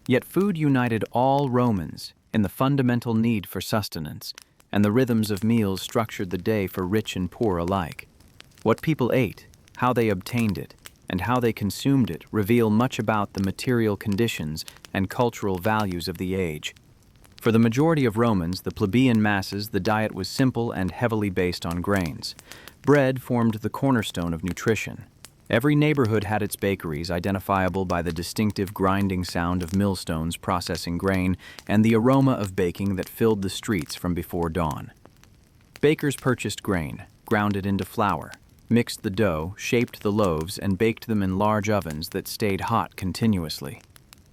Yet food united all Romans in the fundamental need for sustenance, and the rhythms of meals structured the day for rich and poor alike. What people ate, how they obtained it, and how they consumed it reveal much about the material conditions and cultural values of the age. For the majority of Romans, the plebeian masses, the diet was simple and heavily based on grains. Bread formed the cornerstone of nutrition. Every neighborhood had its bakeries, identifiable by the distinctive grinding sound of millstones processing grain and the aroma of baking that filled the streets from before dawn. Bakers purchased grain, ground it into flour, mixed the dough, shaped the loaves, and baked them in large ovens that stayed hot continuously.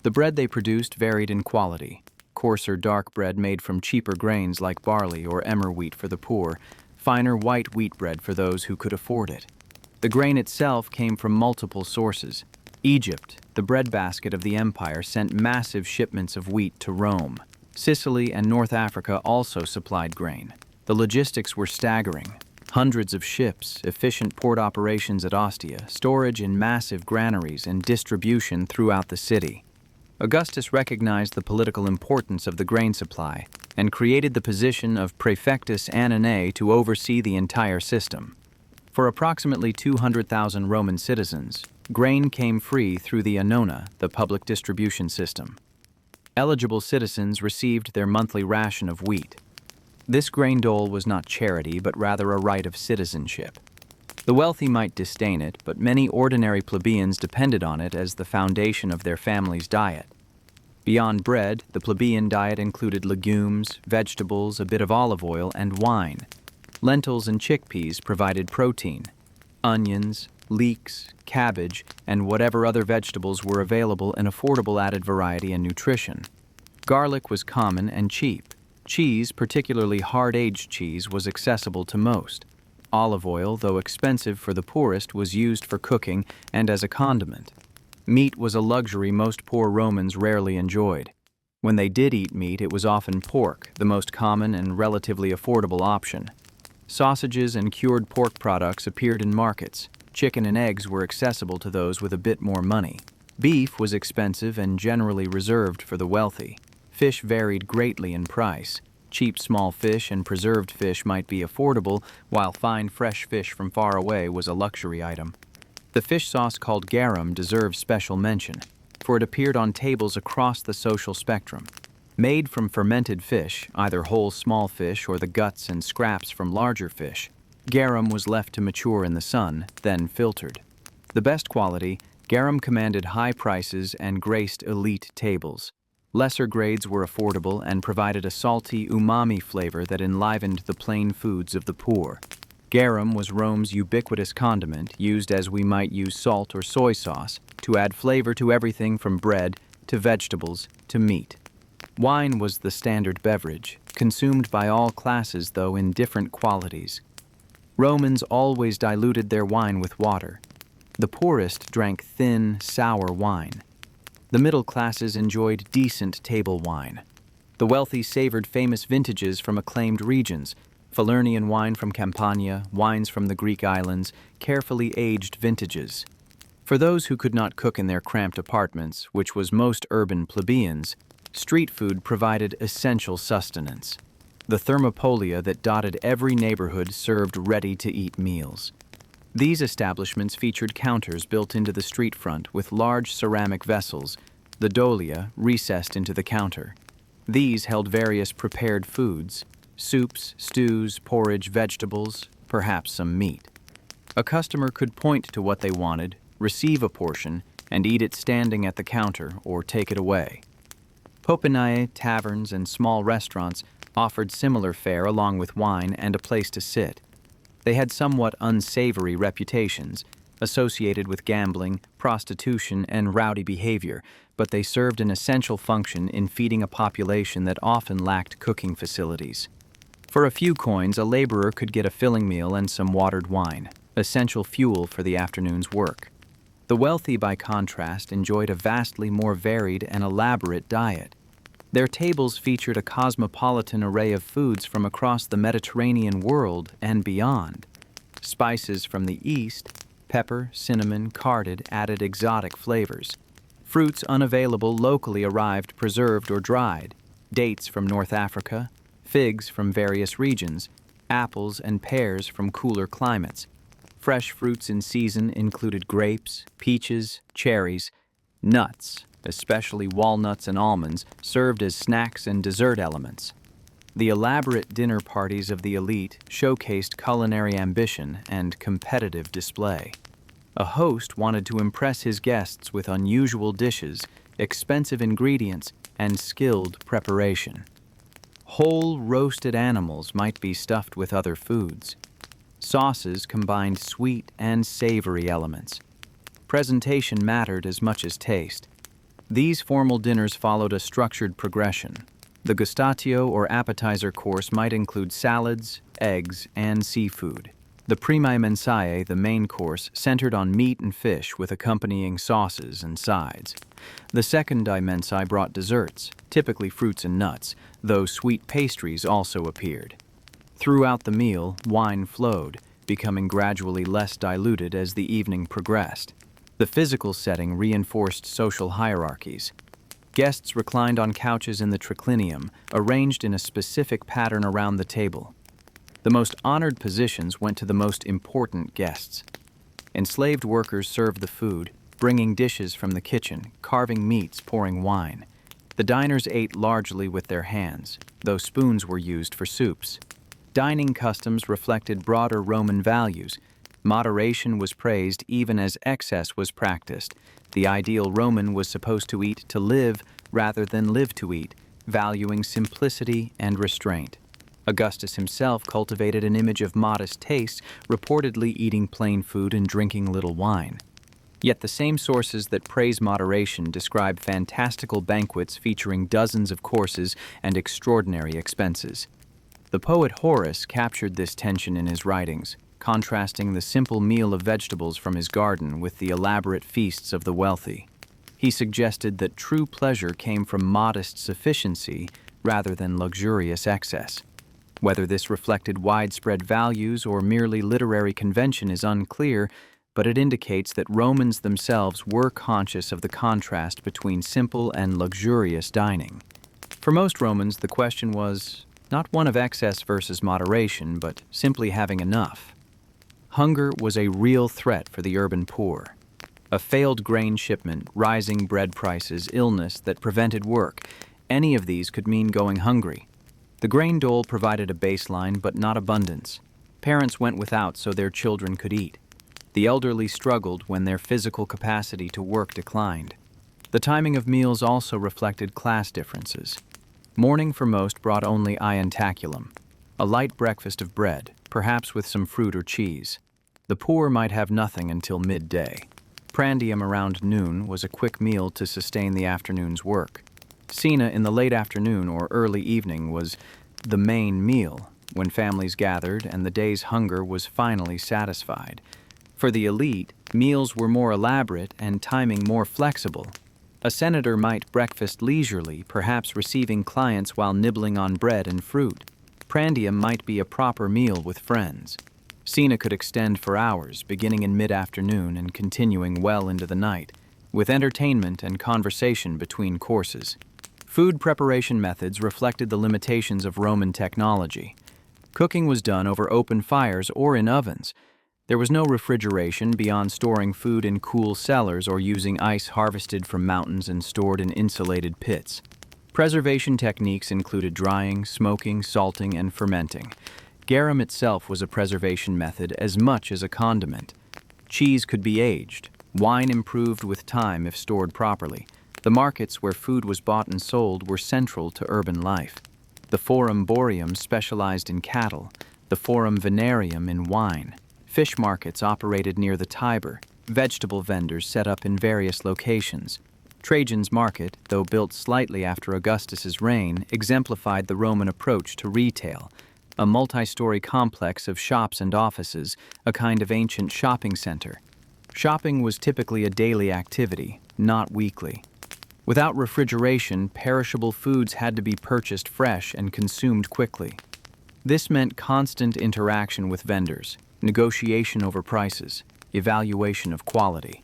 The bread they produced varied in quality. Coarser dark bread made from cheaper grains like barley or emmer wheat for the poor, finer white wheat bread for those who could afford it. The grain itself came from multiple sources. Egypt, the breadbasket of the empire, sent massive shipments of wheat to Rome. Sicily and North Africa also supplied grain. The logistics were staggering. Hundreds of ships, efficient port operations at Ostia, storage in massive granaries, and distribution throughout the city. Augustus recognized the political importance of the grain supply and created the position of praefectus annanae to oversee the entire system. For approximately 200,000 Roman citizens, grain came free through the annona, the public distribution system. Eligible citizens received their monthly ration of wheat. This grain dole was not charity, but rather a right of citizenship. The wealthy might disdain it, but many ordinary plebeians depended on it as the foundation of their family's diet. Beyond bread, the plebeian diet included legumes, vegetables, a bit of olive oil, and wine. Lentils and chickpeas provided protein. Onions, leeks, cabbage, and whatever other vegetables were available in affordable added variety and nutrition. Garlic was common and cheap. Cheese, particularly hard-aged cheese, was accessible to most. Olive oil, though expensive for the poorest, was used for cooking and as a condiment. Meat was a luxury most poor Romans rarely enjoyed. When they did eat meat, it was often pork, the most common and relatively affordable option. Sausages and cured pork products appeared in markets. Chicken and eggs were accessible to those with a bit more money. Beef was expensive and generally reserved for the wealthy. Fish varied greatly in price. Cheap small fish and preserved fish might be affordable, while fine fresh fish from far away was a luxury item. The fish sauce called garum deserves special mention, for it appeared on tables across the social spectrum. Made from fermented fish, either whole small fish or the guts and scraps from larger fish, garum was left to mature in the sun, then filtered. The best quality, garum commanded high prices and graced elite tables. Lesser grades were affordable and provided a salty, umami flavor that enlivened the plain foods of the poor. Garum was Rome's ubiquitous condiment, used as we might use salt or soy sauce, to add flavor to everything from bread to vegetables to meat. Wine was the standard beverage, consumed by all classes though in different qualities. Romans always diluted their wine with water. The poorest drank thin, sour wine. The middle classes enjoyed decent table wine. The wealthy savored famous vintages from acclaimed regions, Falernian wine from Campania, wines from the Greek islands, carefully aged vintages. For those who could not cook in their cramped apartments, which was most urban plebeians, street food provided essential sustenance. The thermopolia that dotted every neighborhood served ready-to-eat meals. These establishments featured counters built into the street front with large ceramic vessels, the dolia recessed into the counter. These held various prepared foods, soups, stews, porridge, vegetables, perhaps some meat. A customer could point to what they wanted, receive a portion, and eat it standing at the counter or take it away. Popinae, taverns, and small restaurants offered similar fare along with wine and a place to sit. They had somewhat unsavory reputations, associated with gambling, prostitution, and rowdy behavior, but they served an essential function in feeding a population that often lacked cooking facilities. For a few coins, a laborer could get a filling meal and some watered wine, essential fuel for the afternoon's work. The wealthy, by contrast, enjoyed a vastly more varied and elaborate diet. Their tables featured a cosmopolitan array of foods from across the Mediterranean world and beyond. Spices from the east, pepper, cinnamon, carded, added exotic flavors. Fruits unavailable locally arrived preserved or dried. Dates from North Africa, figs from various regions, apples and pears from cooler climates. Fresh fruits in season included grapes, peaches, cherries, nuts, especially walnuts and almonds, served as snacks and dessert elements. The elaborate dinner parties of the elite showcased culinary ambition and competitive display. A host wanted to impress his guests with unusual dishes, expensive ingredients, and skilled preparation. Whole roasted animals might be stuffed with other foods. Sauces combined sweet and savory elements. Presentation mattered as much as taste. These formal dinners followed a structured progression. The gustatio or appetizer course might include salads, eggs, and seafood. The primae mensae, the main course, centered on meat and fish with accompanying sauces and sides. The secundae mensae brought desserts, typically fruits and nuts, though sweet pastries also appeared. Throughout the meal, wine flowed, becoming gradually less diluted as the evening progressed. The physical setting reinforced social hierarchies. Guests reclined on couches in the triclinium, arranged in a specific pattern around the table. The most honored positions went to the most important guests. Enslaved workers served the food, bringing dishes from the kitchen, carving meats, pouring wine. The diners ate largely with their hands, though spoons were used for soups. Dining customs reflected broader Roman values. Moderation was praised even as excess was practiced. The ideal Roman was supposed to eat to live rather than live to eat, valuing simplicity and restraint. Augustus himself cultivated an image of modest taste, reportedly eating plain food and drinking little wine. Yet the same sources that praise moderation describe fantastical banquets featuring dozens of courses and extraordinary expenses. The poet Horace captured this tension in his writings, contrasting the simple meal of vegetables from his garden with the elaborate feasts of the wealthy. He suggested that true pleasure came from modest sufficiency rather than luxurious excess. Whether this reflected widespread values or merely literary convention is unclear, but it indicates that Romans themselves were conscious of the contrast between simple and luxurious dining. For most Romans, the question was not one of excess versus moderation, but simply having enough. Hunger was a real threat for the urban poor. A failed grain shipment, rising bread prices, illness that prevented work, any of these could mean going hungry. The grain dole provided a baseline, but not abundance. Parents went without so their children could eat. The elderly struggled when their physical capacity to work declined. The timing of meals also reflected class differences. Morning for most brought only ientaculum, a light breakfast of bread, perhaps with some fruit or cheese. The poor might have nothing until midday. Prandium around noon was a quick meal to sustain the afternoon's work. Cena in the late afternoon or early evening was the main meal, when families gathered and the day's hunger was finally satisfied. For the elite, meals were more elaborate and timing more flexible. A senator might breakfast leisurely, perhaps receiving clients while nibbling on bread and fruit. Prandium might be a proper meal with friends. Cena could extend for hours, beginning in mid-afternoon and continuing well into the night, with entertainment and conversation between courses. Food preparation methods reflected the limitations of Roman technology. Cooking was done over open fires or in ovens. There was no refrigeration beyond storing food in cool cellars or using ice harvested from mountains and stored in insulated pits. Preservation techniques included drying, smoking, salting, and fermenting. Garum itself was a preservation method as much as a condiment. Cheese could be aged. Wine improved with time if stored properly. The markets where food was bought and sold were central to urban life. The Forum Boreum specialized in cattle, the Forum Venarium in wine. Fish markets operated near the Tiber, vegetable vendors set up in various locations. Trajan's market, though built slightly after Augustus's reign, exemplified the Roman approach to retail, a multi-story complex of shops and offices, a kind of ancient shopping center. Shopping was typically a daily activity, not weekly. Without refrigeration, perishable foods had to be purchased fresh and consumed quickly. This meant constant interaction with vendors, negotiation over prices, evaluation of quality.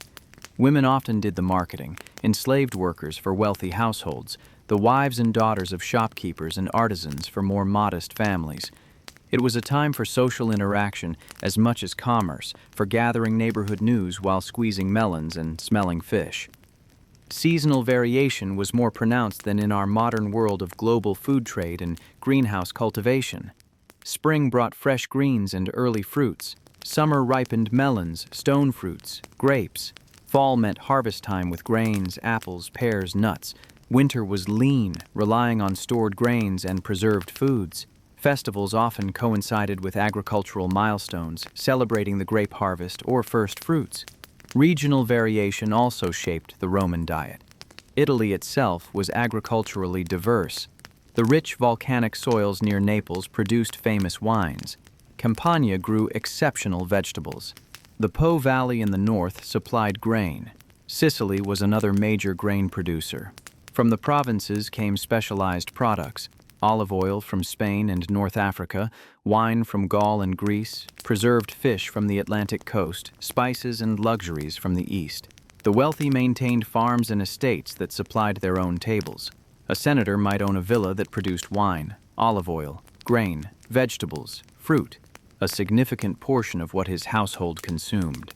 Women often did the marketing, enslaved workers for wealthy households, the wives and daughters of shopkeepers and artisans for more modest families. It was a time for social interaction as much as commerce, for gathering neighborhood news while squeezing melons and smelling fish. Seasonal variation was more pronounced than in our modern world of global food trade and greenhouse cultivation. Spring brought fresh greens and early fruits. Summer ripened melons, stone fruits, grapes. Fall meant harvest time with grains, apples, pears, nuts. Winter was lean, relying on stored grains and preserved foods. Festivals often coincided with agricultural milestones, celebrating the grape harvest or first fruits. Regional variation also shaped the Roman diet. Italy itself was agriculturally diverse. The rich volcanic soils near Naples produced famous wines. Campania grew exceptional vegetables. The Po Valley in the north supplied grain. Sicily was another major grain producer. From the provinces came specialized products: olive oil from Spain and North Africa, wine from Gaul and Greece, preserved fish from the Atlantic coast, spices and luxuries from the east. The wealthy maintained farms and estates that supplied their own tables. A senator might own a villa that produced wine, olive oil, grain, vegetables, fruit, a significant portion of what his household consumed.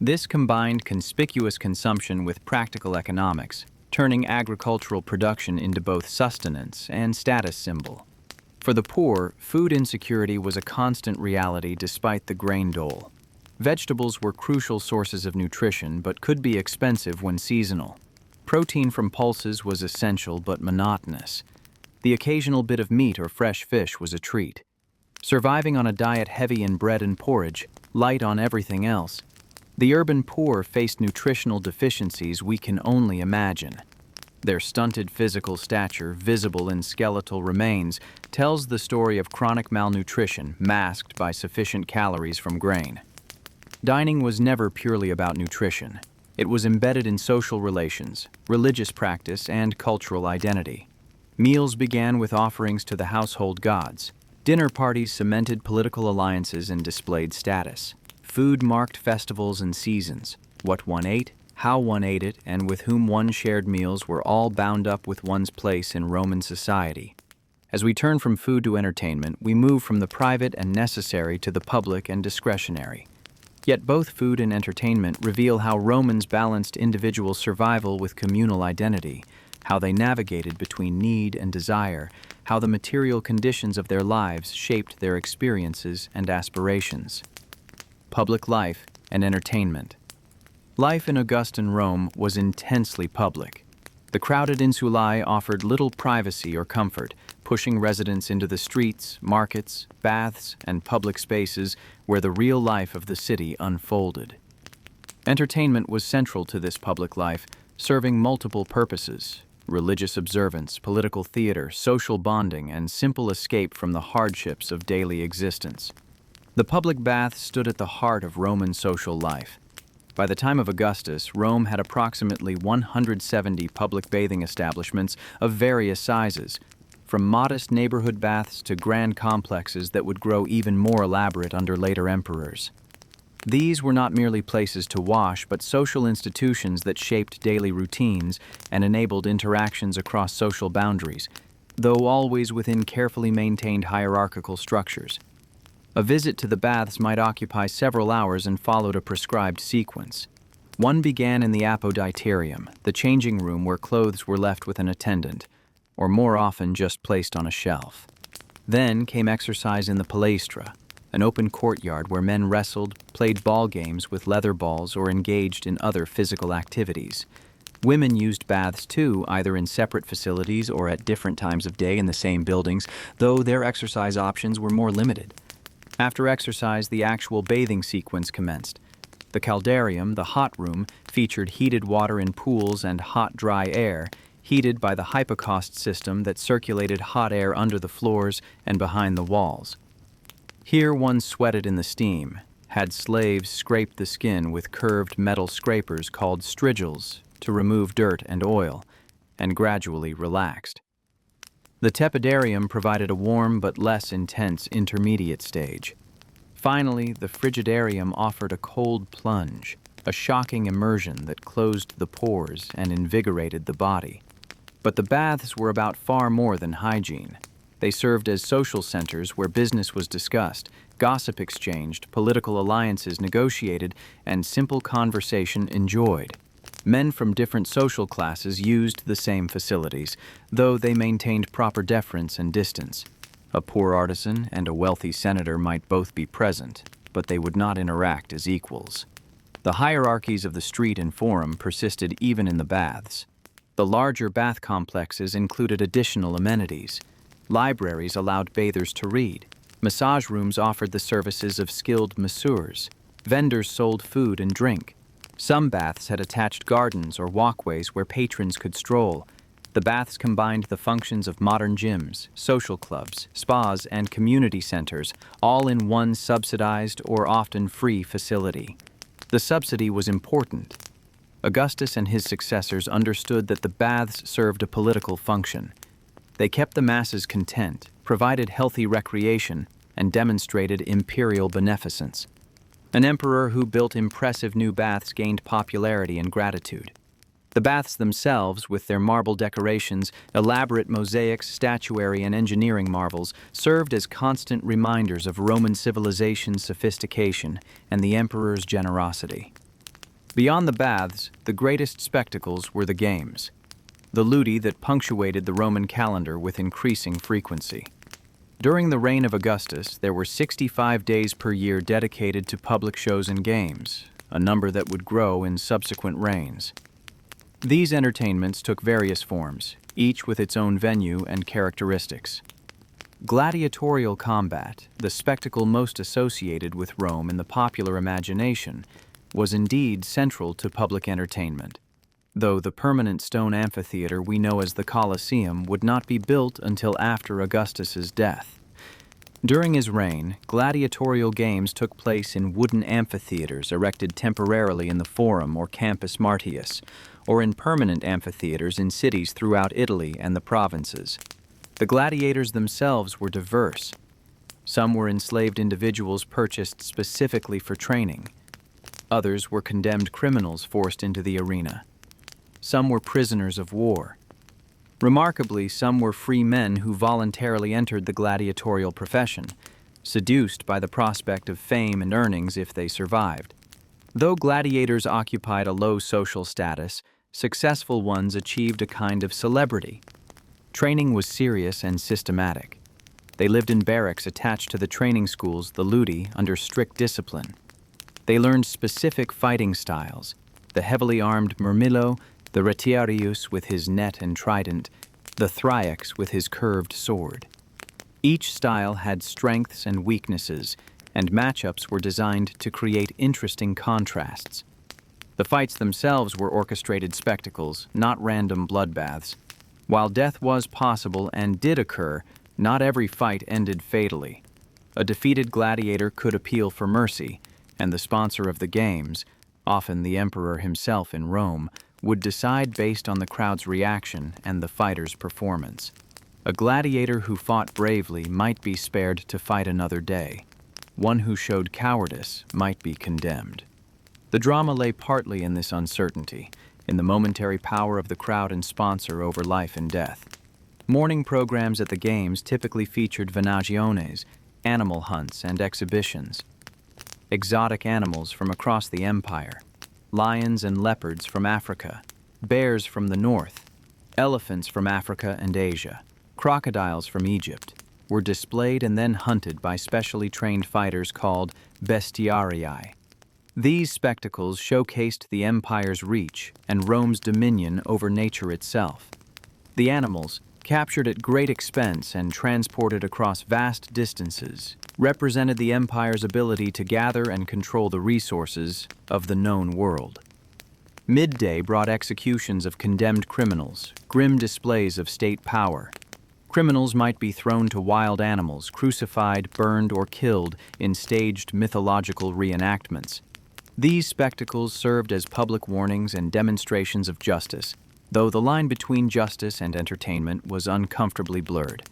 This combined conspicuous consumption with practical economics, turning agricultural production into both sustenance and status symbol. For the poor, food insecurity was a constant reality despite the grain dole. Vegetables were crucial sources of nutrition but could be expensive when seasonal. Protein from pulses was essential but monotonous. The occasional bit of meat or fresh fish was a treat. Surviving on a diet heavy in bread and porridge, light on everything else, the urban poor faced nutritional deficiencies we can only imagine. Their stunted physical stature, visible in skeletal remains, tells the story of chronic malnutrition masked by sufficient calories from grain. Dining was never purely about nutrition. It was embedded in social relations, religious practice, and cultural identity. Meals began with offerings to the household gods. Dinner parties cemented political alliances and displayed status. Food marked festivals and seasons. What one ate, how one ate it, and with whom one shared meals were all bound up with one's place in Roman society. As we turn from food to entertainment, we move from the private and necessary to the public and discretionary. Yet both food and entertainment reveal how Romans balanced individual survival with communal identity, how they navigated between need and desire, how the material conditions of their lives shaped their experiences and aspirations. Public life and entertainment. Life in Augustan Rome was intensely public. The crowded insulae offered little privacy or comfort, pushing residents into the streets, markets, baths, and public spaces where the real life of the city unfolded. Entertainment was central to this public life, serving multiple purposes: religious observance, political theater, social bonding, and simple escape from the hardships of daily existence. The public baths stood at the heart of Roman social life. By the time of Augustus, Rome had approximately 170 public bathing establishments of various sizes, from modest neighborhood baths to grand complexes that would grow even more elaborate under later emperors. These were not merely places to wash, but social institutions that shaped daily routines and enabled interactions across social boundaries, though always within carefully maintained hierarchical structures. A visit to the baths might occupy several hours and followed a prescribed sequence. One began in the apoditerium, the changing room where clothes were left with an attendant, or more often just placed on a shelf. Then came exercise in the palaestra, an open courtyard where men wrestled, played ball games with leather balls, or engaged in other physical activities. Women used baths too, either in separate facilities or at different times of day in the same buildings, though their exercise options were more limited. After exercise, the actual bathing sequence commenced. The caldarium, the hot room, featured heated water in pools and hot, dry air, heated by the hypocaust system that circulated hot air under the floors and behind the walls. Here one sweated in the steam, had slaves scrape the skin with curved metal scrapers called strigils to remove dirt and oil, and gradually relaxed. The tepidarium provided a warm but less intense intermediate stage. Finally, the frigidarium offered a cold plunge, a shocking immersion that closed the pores and invigorated the body. But the baths were about far more than hygiene. They served as social centers where business was discussed, gossip exchanged, political alliances negotiated, and simple conversation enjoyed. Men from different social classes used the same facilities, though they maintained proper deference and distance. A poor artisan and a wealthy senator might both be present, but they would not interact as equals. The hierarchies of the street and forum persisted even in the baths. The larger bath complexes included additional amenities. Libraries allowed bathers to read. Massage rooms offered the services of skilled masseurs. Vendors sold food and drink. Some baths had attached gardens or walkways where patrons could stroll. The baths combined the functions of modern gyms, social clubs, spas, and community centers, all in one subsidized or often free facility. The subsidy was important. Augustus and his successors understood that the baths served a political function. They kept the masses content, provided healthy recreation, and demonstrated imperial beneficence. An emperor who built impressive new baths gained popularity and gratitude. The baths themselves, with their marble decorations, elaborate mosaics, statuary, and engineering marvels, served as constant reminders of Roman civilization's sophistication and the emperor's generosity. Beyond the baths, the greatest spectacles were the games, the ludi that punctuated the Roman calendar with increasing frequency. During the reign of Augustus, there were 65 days per year dedicated to public shows and games, a number that would grow in subsequent reigns. These entertainments took various forms, each with its own venue and characteristics. Gladiatorial combat, the spectacle most associated with Rome in the popular imagination, was indeed central to public entertainment, though the permanent stone amphitheater we know as the Colosseum would not be built until after Augustus's death. During his reign, gladiatorial games took place in wooden amphitheaters erected temporarily in the Forum or Campus Martius, or in permanent amphitheaters in cities throughout Italy and the provinces. The gladiators themselves were diverse. Some were enslaved individuals purchased specifically for training. Others were condemned criminals forced into the arena. Some were prisoners of war. Remarkably, some were free men who voluntarily entered the gladiatorial profession, seduced by the prospect of fame and earnings if they survived. Though gladiators occupied a low social status, successful ones achieved a kind of celebrity. Training was serious and systematic. They lived in barracks attached to the training schools, the ludi, under strict discipline. They learned specific fighting styles, the heavily armed mirmillo, the retiarius with his net and trident, the thriax with his curved sword. Each style had strengths and weaknesses, and matchups were designed to create interesting contrasts. The fights themselves were orchestrated spectacles, not random bloodbaths. While death was possible and did occur, not every fight ended fatally. A defeated gladiator could appeal for mercy, and the sponsor of the games, often the emperor himself in Rome, would decide based on the crowd's reaction and the fighter's performance. A gladiator who fought bravely might be spared to fight another day. One who showed cowardice might be condemned. The drama lay partly in this uncertainty, in the momentary power of the crowd and sponsor over life and death. Morning programs at the games typically featured venagiones, animal hunts, and exhibitions. Exotic animals from across the empire, lions and leopards from Africa, bears from the north, elephants from Africa and Asia, crocodiles from Egypt, were displayed and then hunted by specially trained fighters called bestiarii. These spectacles showcased the empire's reach and Rome's dominion over nature itself. The animals, captured at great expense and transported across vast distances, represented the empire's ability to gather and control the resources of the known world. Midday brought executions of condemned criminals, grim displays of state power. Criminals might be thrown to wild animals, crucified, burned, or killed in staged mythological reenactments. These spectacles served as public warnings and demonstrations of justice, though the line between justice and entertainment was uncomfortably blurred.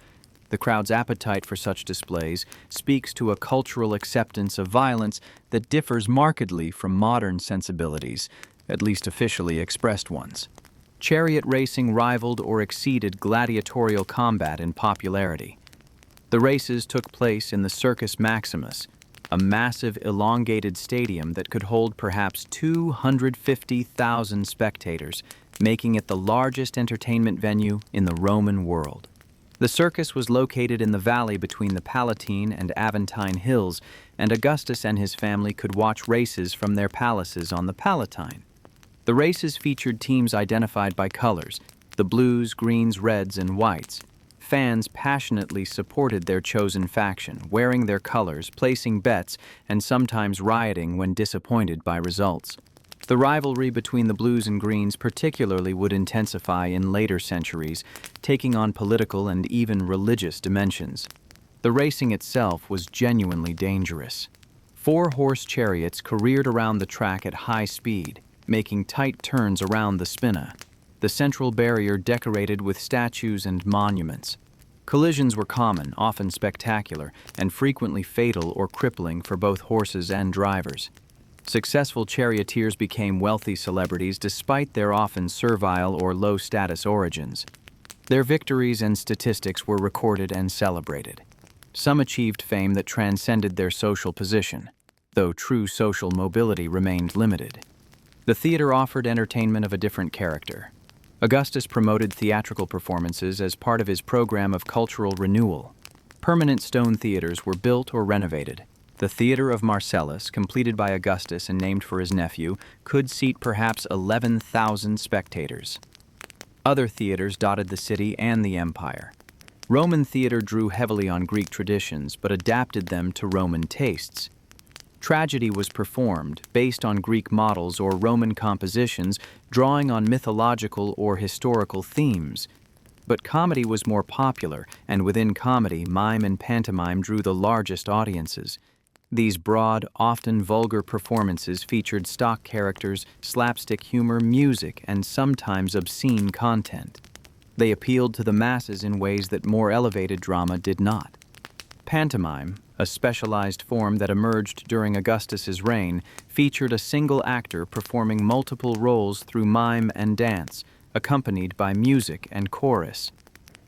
The crowd's appetite for such displays speaks to a cultural acceptance of violence that differs markedly from modern sensibilities, at least officially expressed ones. Chariot racing rivaled or exceeded gladiatorial combat in popularity. The races took place in the Circus Maximus, a massive elongated stadium that could hold perhaps 250,000 spectators, making it the largest entertainment venue in the Roman world. The circus was located in the valley between the Palatine and Aventine hills, and Augustus and his family could watch races from their palaces on the Palatine. The races featured teams identified by colors, the blues, greens, reds, and whites. Fans passionately supported their chosen faction, wearing their colors, placing bets, and sometimes rioting when disappointed by results. The rivalry between the blues and greens particularly would intensify in later centuries, taking on political and even religious dimensions. The racing itself was genuinely dangerous. 4-horse chariots careered around the track at high speed, making tight turns around the spina, the central barrier decorated with statues and monuments. Collisions were common, often spectacular, and frequently fatal or crippling for both horses and drivers. Successful charioteers became wealthy celebrities despite their often servile or low-status origins. Their victories and statistics were recorded and celebrated. Some achieved fame that transcended their social position, though true social mobility remained limited. The theater offered entertainment of a different character. Augustus promoted theatrical performances as part of his program of cultural renewal. Permanent stone theaters were built or renovated. The Theater of Marcellus, completed by Augustus and named for his nephew, could seat perhaps 11,000 spectators. Other theaters dotted the city and the empire. Roman theater drew heavily on Greek traditions but adapted them to Roman tastes. Tragedy was performed based on Greek models or Roman compositions, drawing on mythological or historical themes. But comedy was more popular, and within comedy, mime and pantomime drew the largest audiences. These broad, often vulgar performances featured stock characters, slapstick humor, music, and sometimes obscene content. They appealed to the masses in ways that more elevated drama did not. Pantomime, a specialized form that emerged during Augustus's reign, featured a single actor performing multiple roles through mime and dance, accompanied by music and chorus.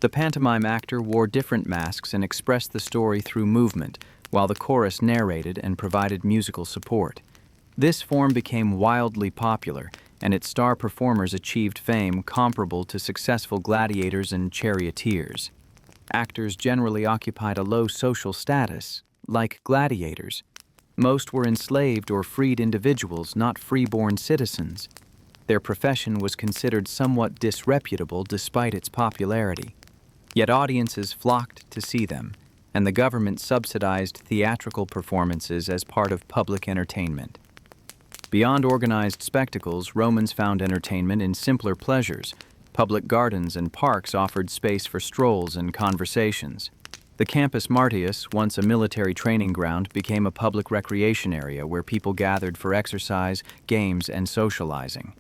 The pantomime actor wore different masks and expressed the story through movement, while the chorus narrated and provided musical support. This form became wildly popular, and its star performers achieved fame comparable to successful gladiators and charioteers. Actors generally occupied a low social status, like gladiators. Most were enslaved or freed individuals, not freeborn citizens. Their profession was considered somewhat disreputable despite its popularity. Yet audiences flocked to see them, and the government subsidized theatrical performances as part of public entertainment. Beyond organized spectacles, Romans found entertainment in simpler pleasures. Public gardens and parks offered space for strolls and conversations. The Campus Martius, once a military training ground, became a public recreation area where people gathered for exercise, games, and socializing.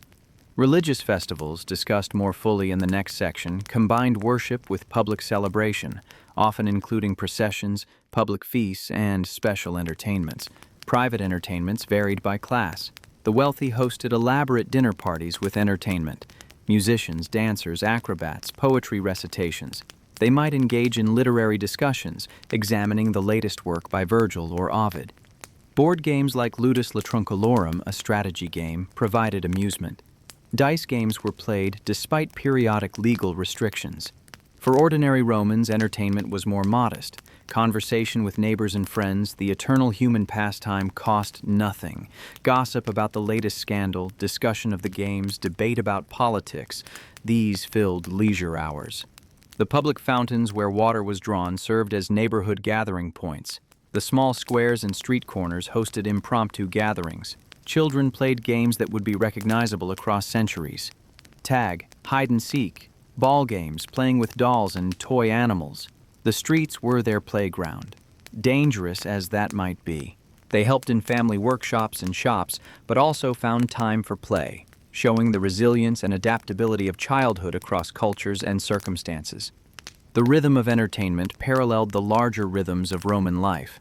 Religious festivals, discussed more fully in the next section, combined worship with public celebration, often including processions, public feasts, and special entertainments. Private entertainments varied by class. The wealthy hosted elaborate dinner parties with entertainment. Musicians, dancers, acrobats, poetry recitations. They might engage in literary discussions, examining the latest work by Virgil or Ovid. Board games like Ludus Latrunculorum, a strategy game, provided amusement. Dice games were played despite periodic legal restrictions. For ordinary Romans, entertainment was more modest. Conversation with neighbors and friends, the eternal human pastime, cost nothing. Gossip about the latest scandal, discussion of the games, debate about politics, these filled leisure hours. The public fountains where water was drawn served as neighborhood gathering points. The small squares and street corners hosted impromptu gatherings. Children played games that would be recognizable across centuries. Tag, hide and seek, ball games, playing with dolls and toy animals. The streets were their playground. Dangerous as that might be, they helped in family workshops and shops, but also found time for play, showing the resilience and adaptability of childhood across cultures and circumstances. The rhythm of entertainment paralleled the larger rhythms of Roman life.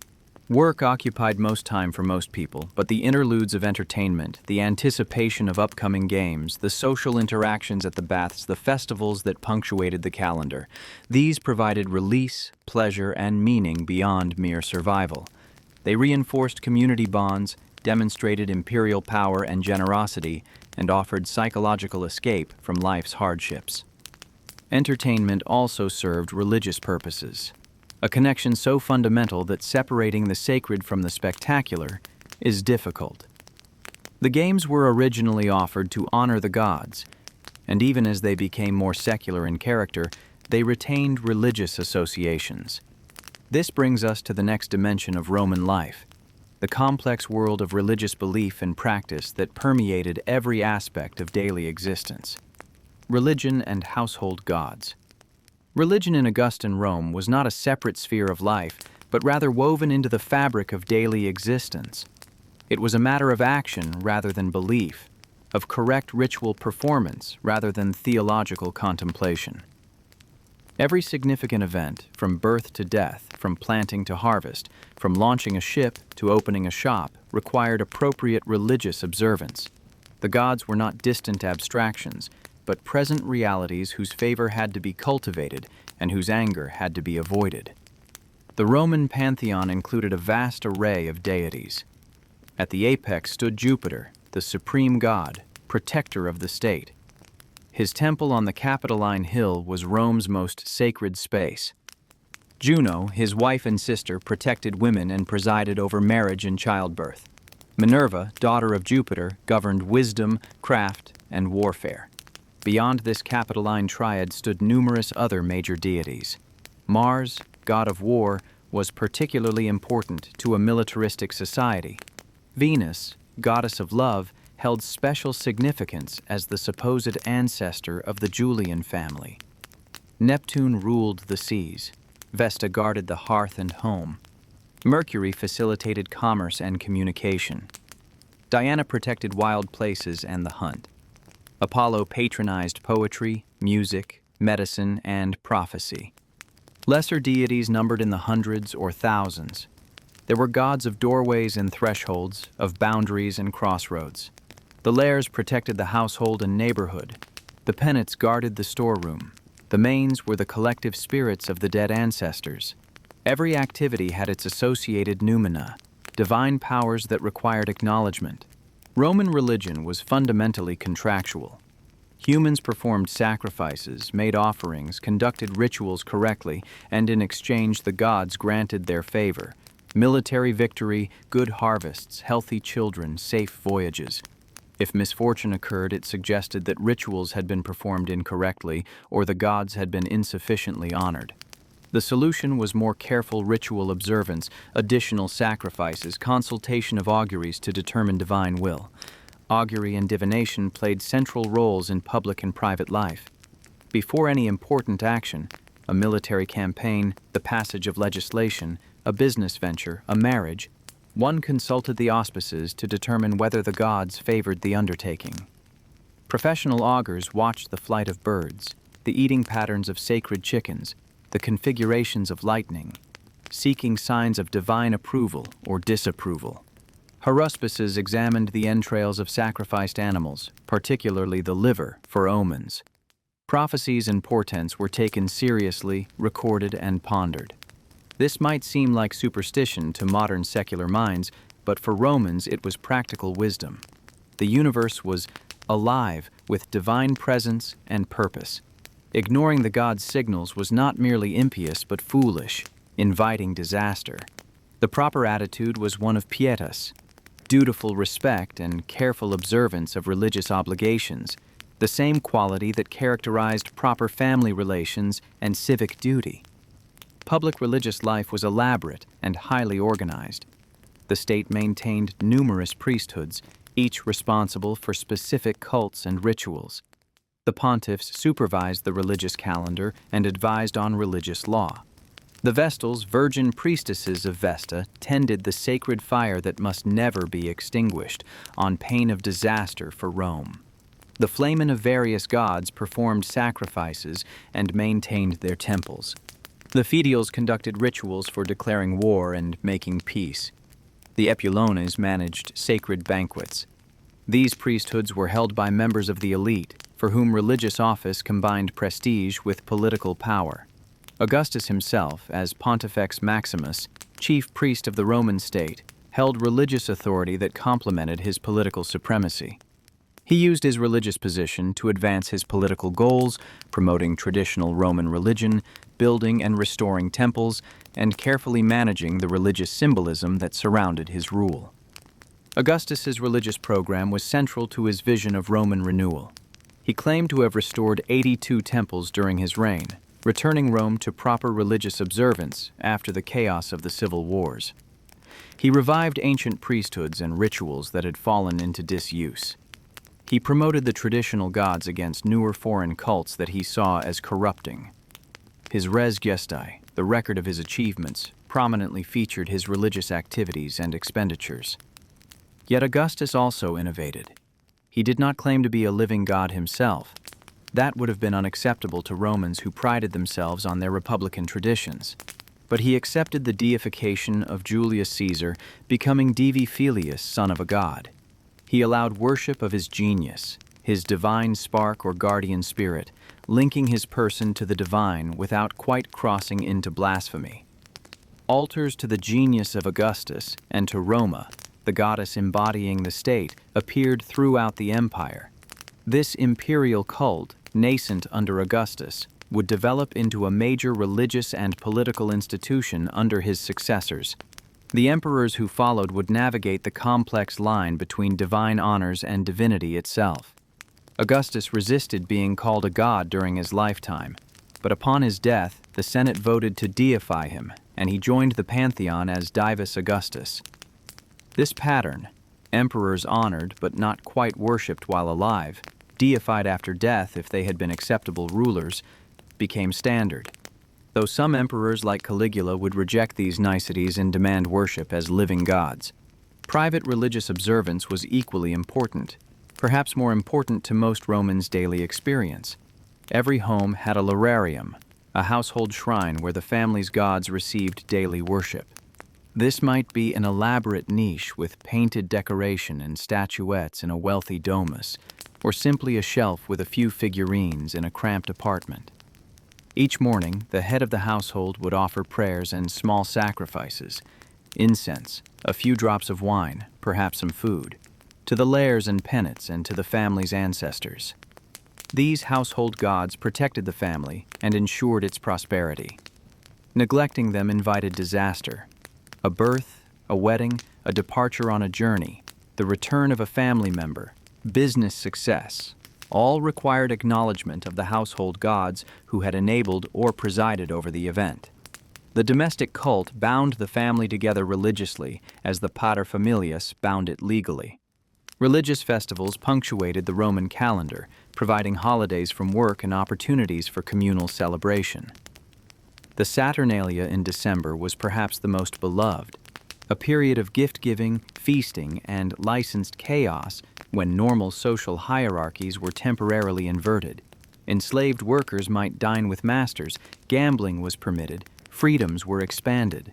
Work occupied most time for most people, but the interludes of entertainment, the anticipation of upcoming games, the social interactions at the baths, the festivals that punctuated the calendar, these provided release, pleasure, and meaning beyond mere survival. They reinforced community bonds, demonstrated imperial power and generosity, and offered psychological escape from life's hardships. Entertainment also served religious purposes, a connection so fundamental that separating the sacred from the spectacular is difficult. The games were originally offered to honor the gods, and even as they became more secular in character, they retained religious associations. This brings us to the next dimension of Roman life, the complex world of religious belief and practice that permeated every aspect of daily existence. Religion and household gods. Religion in Augustan Rome was not a separate sphere of life, but rather woven into the fabric of daily existence. It was a matter of action rather than belief, of correct ritual performance rather than theological contemplation. Every significant event, from birth to death, from planting to harvest, from launching a ship to opening a shop, required appropriate religious observance. The gods were not distant abstractions, but present realities whose favor had to be cultivated and whose anger had to be avoided. The Roman pantheon included a vast array of deities. At the apex stood Jupiter, the supreme god, protector of the state. His temple on the Capitoline Hill was Rome's most sacred space. Juno, his wife and sister, protected women and presided over marriage and childbirth. Minerva, daughter of Jupiter, governed wisdom, craft, and warfare. Beyond this Capitoline triad stood numerous other major deities. Mars, god of war, was particularly important to a militaristic society. Venus, goddess of love, held special significance as the supposed ancestor of the Julian family. Neptune ruled the seas. Vesta guarded the hearth and home. Mercury facilitated commerce and communication. Diana protected wild places and the hunt. Apollo patronized poetry, music, medicine, and prophecy. Lesser deities numbered in the hundreds or thousands. There were gods of doorways and thresholds, of boundaries and crossroads. The lares protected the household and neighborhood. The penates guarded the storeroom. The manes were the collective spirits of the dead ancestors. Every activity had its associated noumena, divine powers that required acknowledgement. Roman religion was fundamentally contractual. Humans performed sacrifices, made offerings, conducted rituals correctly, and in exchange the gods granted their favor. Military victory, good harvests, healthy children, safe voyages. If misfortune occurred, it suggested that rituals had been performed incorrectly or the gods had been insufficiently honored. The solution was more careful ritual observance, additional sacrifices, consultation of auguries to determine divine will. Augury and divination played central roles in public and private life. Before any important action, a military campaign, the passage of legislation, a business venture, a marriage, one consulted the auspices to determine whether the gods favored the undertaking. Professional augurs watched the flight of birds, the eating patterns of sacred chickens, the configurations of lightning, seeking signs of divine approval or disapproval. Haruspices examined the entrails of sacrificed animals, particularly the liver, for omens. Prophecies and portents were taken seriously, recorded, and pondered. This might seem like superstition to modern secular minds, but for Romans it was practical wisdom. The universe was alive with divine presence and purpose. Ignoring the gods' signals was not merely impious but foolish, inviting disaster. The proper attitude was one of pietas, dutiful respect and careful observance of religious obligations, the same quality that characterized proper family relations and civic duty. Public religious life was elaborate and highly organized. The state maintained numerous priesthoods, each responsible for specific cults and rituals. The pontiffs supervised the religious calendar and advised on religious law. The Vestals, virgin priestesses of Vesta, tended the sacred fire that must never be extinguished, on pain of disaster for Rome. The flamen of various gods performed sacrifices and maintained their temples. The Fedials conducted rituals for declaring war and making peace. The Epulones managed sacred banquets. These priesthoods were held by members of the elite, for whom religious office combined prestige with political power. Augustus himself, as Pontifex Maximus, chief priest of the Roman state, held religious authority that complemented his political supremacy. He used his religious position to advance his political goals, promoting traditional Roman religion, building and restoring temples, and carefully managing the religious symbolism that surrounded his rule. Augustus's religious program was central to his vision of Roman renewal. He claimed to have restored 82 temples during his reign, returning Rome to proper religious observance after the chaos of the civil wars. He revived ancient priesthoods and rituals that had fallen into disuse. He promoted the traditional gods against newer foreign cults that he saw as corrupting. His Res Gestae, the record of his achievements, prominently featured his religious activities and expenditures. Yet Augustus also innovated. He did not claim to be a living god himself. That would have been unacceptable to Romans who prided themselves on their republican traditions. But he accepted the deification of Julius Caesar, becoming Divi Filius, son of a god. He allowed worship of his genius, his divine spark or guardian spirit, linking his person to the divine without quite crossing into blasphemy. Altars to the genius of Augustus and to Roma, the goddess embodying the state, appeared throughout the empire. This imperial cult, nascent under Augustus, would develop into a major religious and political institution under his successors. The emperors who followed would navigate the complex line between divine honors and divinity itself. Augustus resisted being called a god during his lifetime, but upon his death, the Senate voted to deify him, and he joined the pantheon as Divus Augustus. This pattern, emperors honored but not quite worshipped while alive, deified after death if they had been acceptable rulers, became standard. Though some emperors like Caligula would reject these niceties and demand worship as living gods. Private religious observance was equally important, perhaps more important to most Romans' daily experience. Every home had a lararium, a household shrine where the family's gods received daily worship. This might be an elaborate niche with painted decoration and statuettes in a wealthy domus, or simply a shelf with a few figurines in a cramped apartment. Each morning, the head of the household would offer prayers and small sacrifices, incense, a few drops of wine, perhaps some food, to the lares and penates and to the family's ancestors. These household gods protected the family and ensured its prosperity. Neglecting them invited disaster. A birth, a wedding, a departure on a journey, the return of a family member, business success. All required acknowledgement of the household gods who had enabled or presided over the event. The domestic cult bound the family together religiously, as the paterfamilias bound it legally. Religious festivals punctuated the Roman calendar, providing holidays from work and opportunities for communal celebration. The Saturnalia in December was perhaps the most beloved, a period of gift-giving, feasting, and licensed chaos when normal social hierarchies were temporarily inverted. Enslaved workers might dine with masters, gambling was permitted, freedoms were expanded.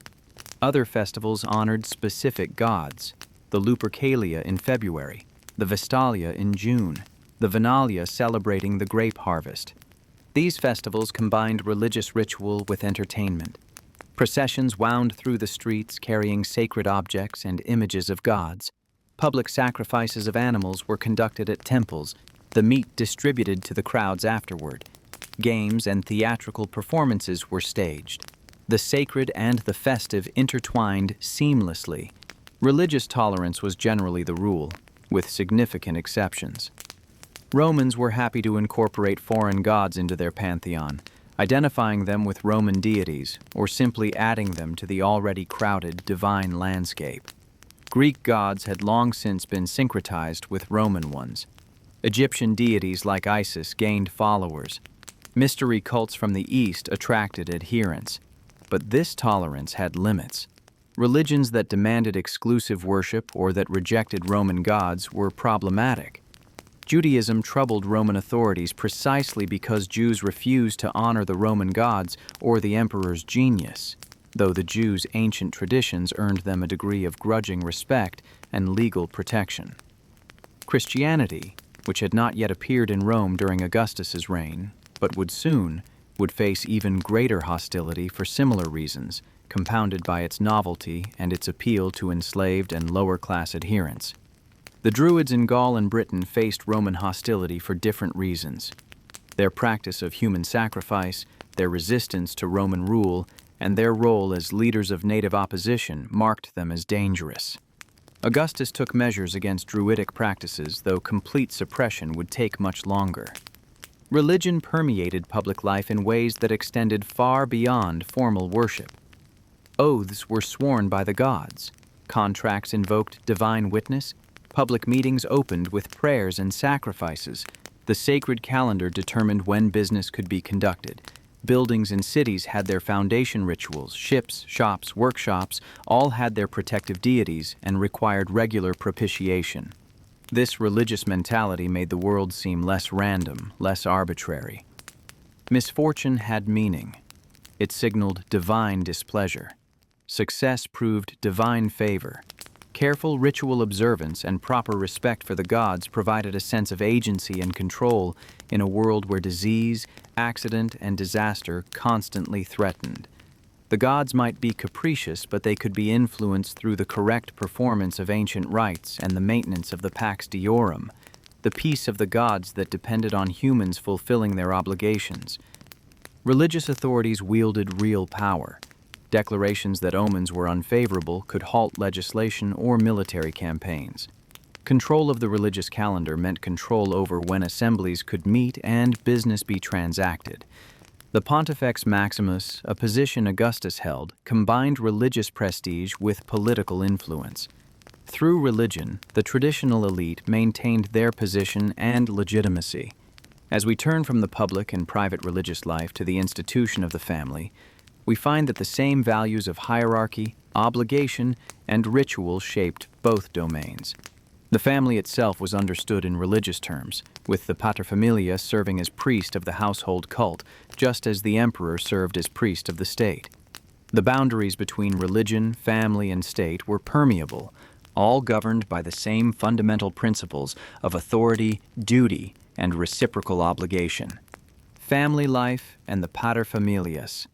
Other festivals honored specific gods: the Lupercalia in February, the Vestalia in June, the Venalia celebrating the grape harvest. These festivals combined religious ritual with entertainment. Processions wound through the streets carrying sacred objects and images of gods. Public sacrifices of animals were conducted at temples, the meat distributed to the crowds afterward. Games and theatrical performances were staged. The sacred and the festive intertwined seamlessly. Religious tolerance was generally the rule, with significant exceptions. Romans were happy to incorporate foreign gods into their pantheon, identifying them with Roman deities, or simply adding them to the already crowded divine landscape. Greek gods had long since been syncretized with Roman ones. Egyptian deities like Isis gained followers. Mystery cults from the East attracted adherents. But this tolerance had limits. Religions that demanded exclusive worship or that rejected Roman gods were problematic. Judaism troubled Roman authorities precisely because Jews refused to honor the Roman gods or the emperor's genius, though the Jews' ancient traditions earned them a degree of grudging respect and legal protection. Christianity, which had not yet appeared in Rome during Augustus's reign, but would soon, would face even greater hostility for similar reasons, compounded by its novelty and its appeal to enslaved and lower-class adherents. The Druids in Gaul and Britain faced Roman hostility for different reasons. Their practice of human sacrifice, their resistance to Roman rule, and their role as leaders of native opposition marked them as dangerous. Augustus took measures against Druidic practices, though complete suppression would take much longer. Religion permeated public life in ways that extended far beyond formal worship. Oaths were sworn by the gods. Contracts invoked divine witness. Public meetings opened with prayers and sacrifices. The sacred calendar determined when business could be conducted. Buildings and cities had their foundation rituals. Ships, shops, workshops all had their protective deities and required regular propitiation. This religious mentality made the world seem less random, less arbitrary. Misfortune had meaning. It signaled divine displeasure. Success proved divine favor. Careful ritual observance and proper respect for the gods provided a sense of agency and control in a world where disease, accident, and disaster constantly threatened. The gods might be capricious, but they could be influenced through the correct performance of ancient rites and the maintenance of the Pax Romana, the peace of the gods that depended on humans fulfilling their obligations. Religious authorities wielded real power. Declarations that omens were unfavorable could halt legislation or military campaigns. Control of the religious calendar meant control over when assemblies could meet and business be transacted. The Pontifex Maximus, a position Augustus held, combined religious prestige with political influence. Through religion, the traditional elite maintained their position and legitimacy. As we turn from the public and private religious life to the institution of the family, we find that the same values of hierarchy, obligation, and ritual shaped both domains. The family itself was understood in religious terms, with the paterfamilias serving as priest of the household cult, just as the emperor served as priest of the state. The boundaries between religion, family, and state were permeable, all governed by the same fundamental principles of authority, duty, and reciprocal obligation. Family life and the paterfamilias.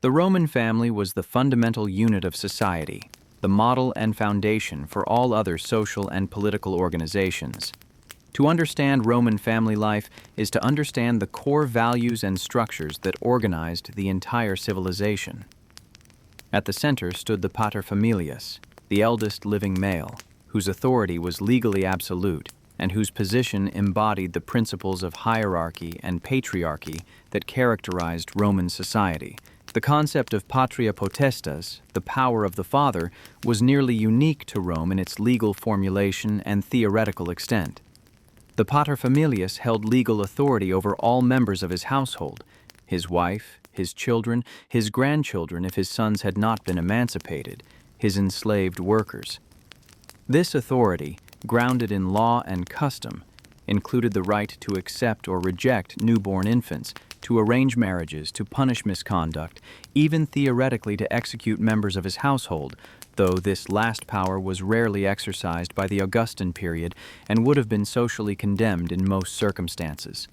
The Roman family was the fundamental unit of society, the model and foundation for all other social and political organizations. To understand Roman family life is to understand the core values and structures that organized the entire civilization. At the center stood the paterfamilias, the eldest living male, whose authority was legally absolute, and whose position embodied the principles of hierarchy and patriarchy that characterized Roman society. The concept of patria potestas, the power of the father, was nearly unique to Rome in its legal formulation and theoretical extent. The paterfamilias held legal authority over all members of his household, his wife, his children, his grandchildren if his sons had not been emancipated, his enslaved workers. This authority, grounded in law and custom, included the right to accept or reject newborn infants, to arrange marriages, to punish misconduct, even theoretically to execute members of his household, though this last power was rarely exercised by the Augustan period and would have been socially condemned in most circumstances.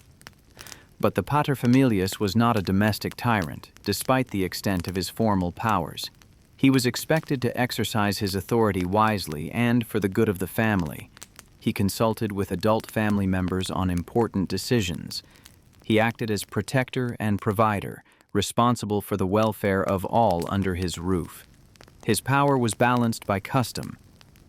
But the paterfamilias was not a domestic tyrant, despite the extent of his formal powers. He was expected to exercise his authority wisely and for the good of the family. He consulted with adult family members on important decisions. He acted as protector and provider, responsible for the welfare of all under his roof. His power was balanced by custom,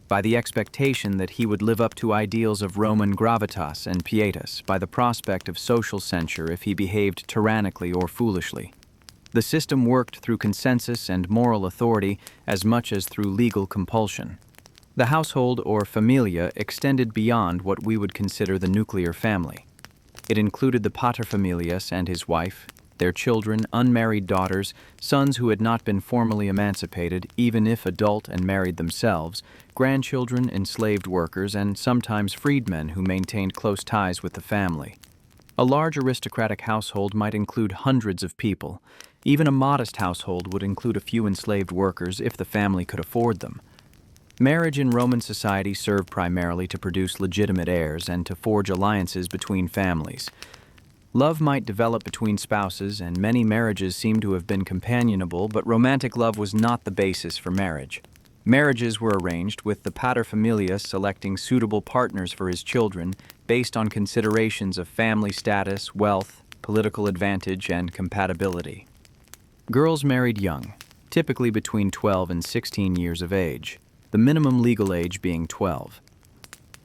by the expectation that he would live up to ideals of Roman gravitas and pietas, by the prospect of social censure if he behaved tyrannically or foolishly. The system worked through consensus and moral authority as much as through legal compulsion. The household or familia extended beyond what we would consider the nuclear family. It included the paterfamilias and his wife, their children, unmarried daughters, sons who had not been formally emancipated, even if adult and married themselves, grandchildren, enslaved workers, and sometimes freedmen who maintained close ties with the family. A large aristocratic household might include hundreds of people. Even a modest household would include a few enslaved workers if the family could afford them. Marriage in Roman society served primarily to produce legitimate heirs and to forge alliances between families. Love might develop between spouses, and many marriages seem to have been companionable, but romantic love was not the basis for marriage. Marriages were arranged with the paterfamilias selecting suitable partners for his children based on considerations of family status, wealth, political advantage, and compatibility. Girls married young, typically between 12 and 16 years of age, the minimum legal age being 12.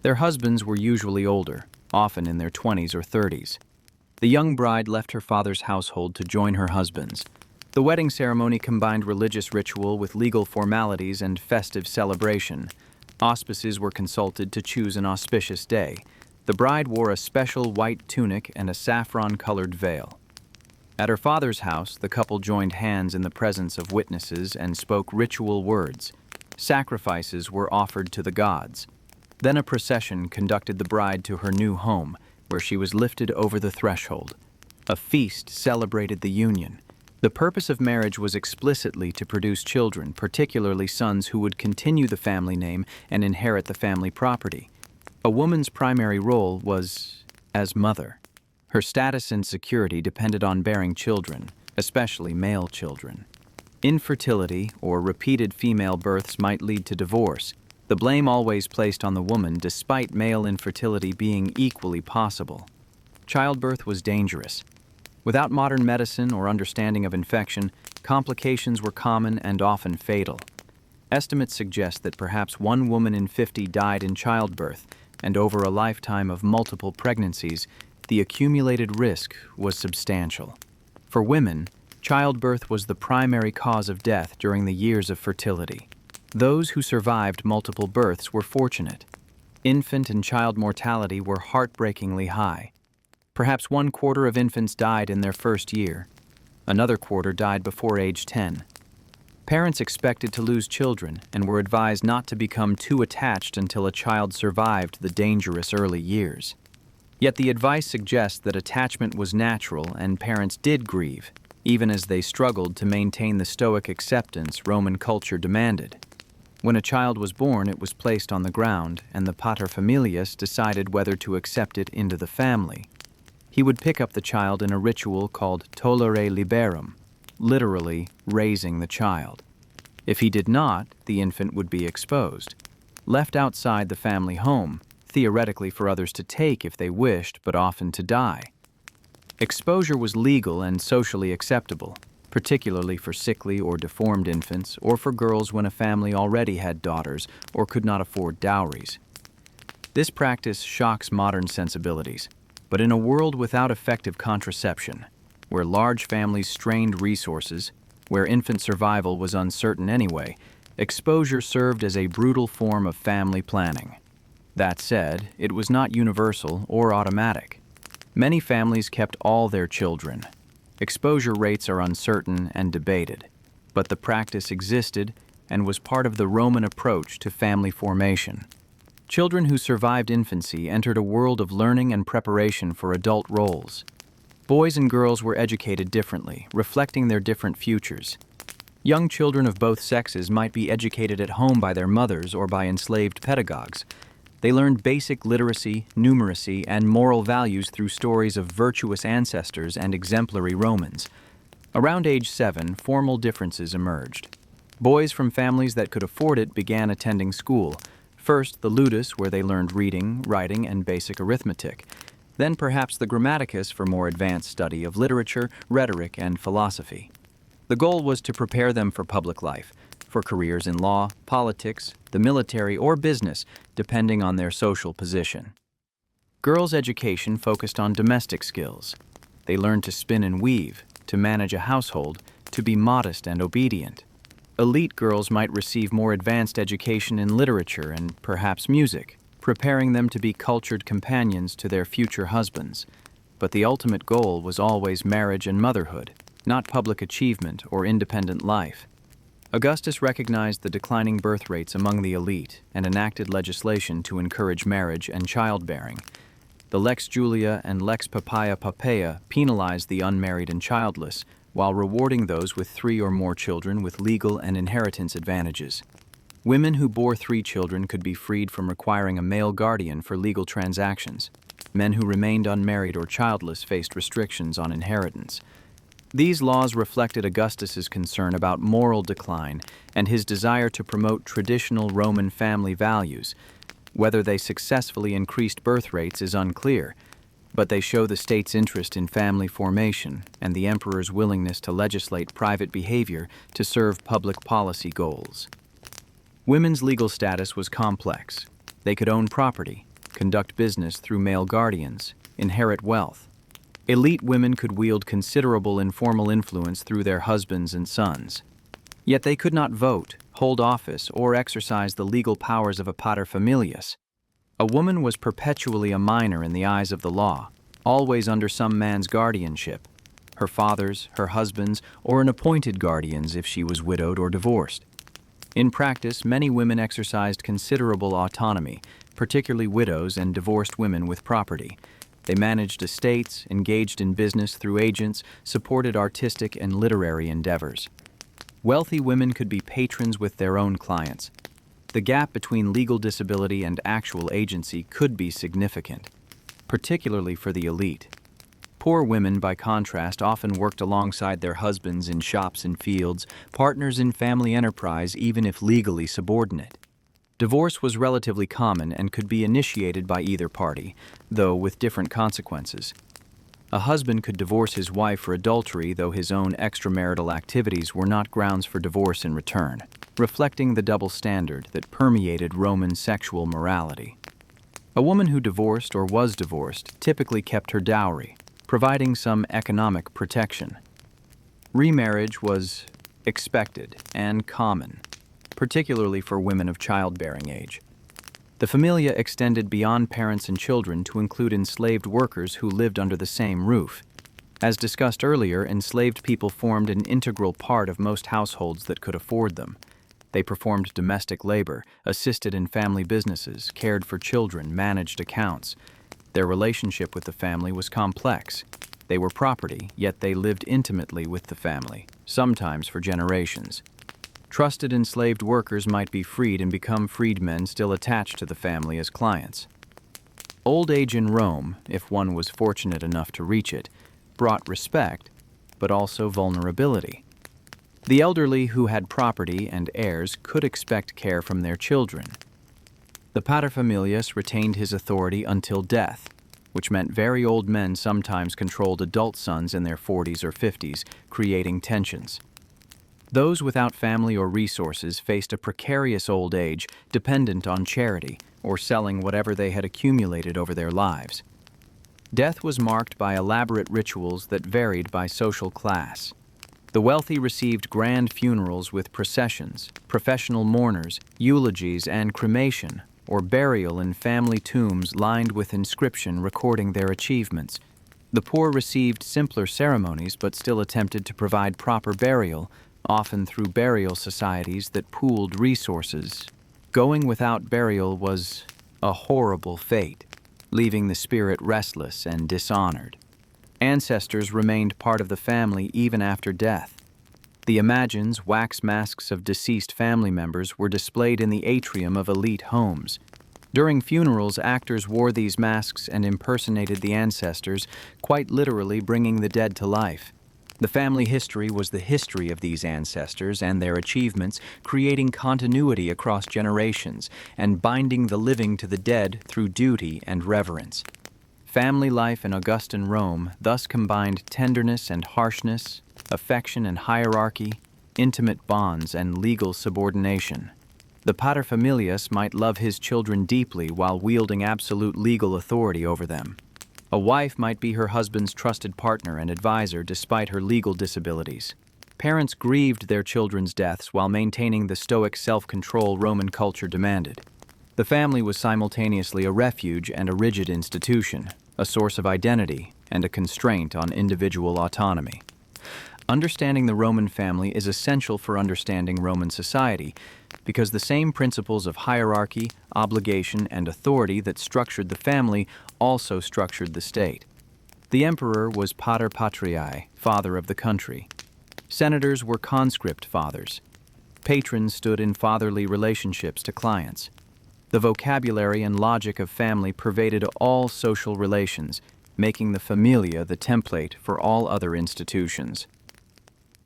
Their husbands were usually older, often in their 20s or 30s. The young bride left her father's household to join her husband's. The wedding ceremony combined religious ritual with legal formalities and festive celebration. Auspices were consulted to choose an auspicious day. The bride wore a special white tunic and a saffron-colored veil. At her father's house, the couple joined hands in the presence of witnesses and spoke ritual words. Sacrifices were offered to the gods. Then a procession conducted the bride to her new home, where she was lifted over the threshold. A feast celebrated the union. The purpose of marriage was explicitly to produce children, particularly sons who would continue the family name and inherit the family property. A woman's primary role was as mother. Her status and security depended on bearing children, especially male children. Infertility or repeated female births might lead to divorce, the blame always placed on the woman despite male infertility being equally possible. Childbirth was dangerous. Without modern medicine or understanding of infection, complications were common and often fatal. Estimates suggest that perhaps 1 woman in 50 died in childbirth, and over a lifetime of multiple pregnancies, the accumulated risk was substantial. For women, childbirth was the primary cause of death during the years of fertility. Those who survived multiple births were fortunate. Infant and child mortality were heartbreakingly high. Perhaps 1/4 of infants died in their first year. Another quarter died before age 10. Parents expected to lose children and were advised not to become too attached until a child survived the dangerous early years. Yet the advice suggests that attachment was natural and parents did grieve, even as they struggled to maintain the stoic acceptance Roman culture demanded. When a child was born, it was placed on the ground, and the paterfamilias decided whether to accept it into the family. He would pick up the child in a ritual called tollere liberum, literally raising the child. If he did not, the infant would be exposed, left outside the family home, theoretically for others to take if they wished, but often to die. Exposure was legal and socially acceptable, particularly for sickly or deformed infants, or for girls when a family already had daughters or could not afford dowries. This practice shocks modern sensibilities, but in a world without effective contraception, where large families strained resources, where infant survival was uncertain anyway, exposure served as a brutal form of family planning. That said, it was not universal or automatic. Many families kept all their children. Exposure rates are uncertain and debated, but the practice existed and was part of the Roman approach to family formation. Children who survived infancy entered a world of learning and preparation for adult roles. Boys and girls were educated differently, reflecting their different futures. Young children of both sexes might be educated at home by their mothers or by enslaved pedagogues. They learned basic literacy, numeracy, and moral values through stories of virtuous ancestors and exemplary Romans. Around age 7, formal differences emerged. Boys from families that could afford it began attending school. First, the ludus, where they learned reading, writing, and basic arithmetic. Then perhaps the grammaticus for more advanced study of literature, rhetoric, and philosophy. The goal was to prepare them for public life, for careers in law, politics, the military, or business, depending on their social position. Girls' education focused on domestic skills. They learned to spin and weave, to manage a household, to be modest and obedient. Elite girls might receive more advanced education in literature and perhaps music, preparing them to be cultured companions to their future husbands. But the ultimate goal was always marriage and motherhood, not public achievement or independent life. Augustus recognized the declining birth rates among the elite and enacted legislation to encourage marriage and childbearing. The Lex Julia and Lex Poppaea penalized the unmarried and childless, while rewarding those with 3 or more children with legal and inheritance advantages. Women who bore 3 children could be freed from requiring a male guardian for legal transactions. Men who remained unmarried or childless faced restrictions on inheritance. These laws reflected Augustus's concern about moral decline and his desire to promote traditional Roman family values. Whether they successfully increased birth rates is unclear, but they show the state's interest in family formation and the emperor's willingness to legislate private behavior to serve public policy goals. Women's legal status was complex. They could own property, conduct business through male guardians, inherit wealth. Elite women could wield considerable informal influence through their husbands and sons. Yet they could not vote, hold office, or exercise the legal powers of a paterfamilias. A woman was perpetually a minor in the eyes of the law, always under some man's guardianship, her father's, her husband's, or an appointed guardian's if she was widowed or divorced. In practice, many women exercised considerable autonomy, particularly widows and divorced women with property. They managed estates, engaged in business through agents, supported artistic and literary endeavors. Wealthy women could be patrons with their own clients. The gap between legal disability and actual agency could be significant, particularly for the elite. Poor women, by contrast, often worked alongside their husbands in shops and fields, partners in family enterprise even if legally subordinate. Divorce was relatively common and could be initiated by either party, though with different consequences. A husband could divorce his wife for adultery, though his own extramarital activities were not grounds for divorce in return, reflecting the double standard that permeated Roman sexual morality. A woman who divorced or was divorced typically kept her dowry, providing some economic protection. Remarriage was expected and common, particularly for women of childbearing age. The familia extended beyond parents and children to include enslaved workers who lived under the same roof. As discussed earlier, enslaved people formed an integral part of most households that could afford them. They performed domestic labor, assisted in family businesses, cared for children, managed accounts. Their relationship with the family was complex. They were property, yet they lived intimately with the family, sometimes for generations. Trusted enslaved workers might be freed and become freedmen still attached to the family as clients. Old age in Rome, if one was fortunate enough to reach it, brought respect, but also vulnerability. The elderly who had property and heirs could expect care from their children. The paterfamilias retained his authority until death, which meant very old men sometimes controlled adult sons in their 40s or 50s, creating tensions. Those without family or resources faced a precarious old age dependent on charity or selling whatever they had accumulated over their lives. Death was marked by elaborate rituals that varied by social class. The wealthy received grand funerals with processions, professional mourners, eulogies, and cremation, or burial in family tombs lined with inscription recording their achievements. The poor received simpler ceremonies but still attempted to provide proper burial, often through burial societies that pooled resources. Going without burial was a horrible fate, leaving the spirit restless and dishonored. Ancestors remained part of the family even after death. The imagines, wax masks of deceased family members were displayed in the atrium of elite homes. During funerals, actors wore these masks and impersonated the ancestors, quite literally bringing the dead to life. The family history was the history of these ancestors and their achievements, creating continuity across generations and binding the living to the dead through duty and reverence. Family life in Augustan Rome thus combined tenderness and harshness, affection and hierarchy, intimate bonds and legal subordination. The paterfamilias might love his children deeply while wielding absolute legal authority over them. A wife might be her husband's trusted partner and advisor despite her legal disabilities. Parents grieved their children's deaths while maintaining the stoic self-control Roman culture demanded. The family was simultaneously a refuge and a rigid institution, a source of identity and a constraint on individual autonomy. Understanding the Roman family is essential for understanding Roman society, because the same principles of hierarchy, obligation, and authority that structured the family also structured the state. The emperor was pater patriae, father of the country. Senators were conscript fathers. Patrons stood in fatherly relationships to clients. The vocabulary and logic of family pervaded all social relations, making the familia the template for all other institutions.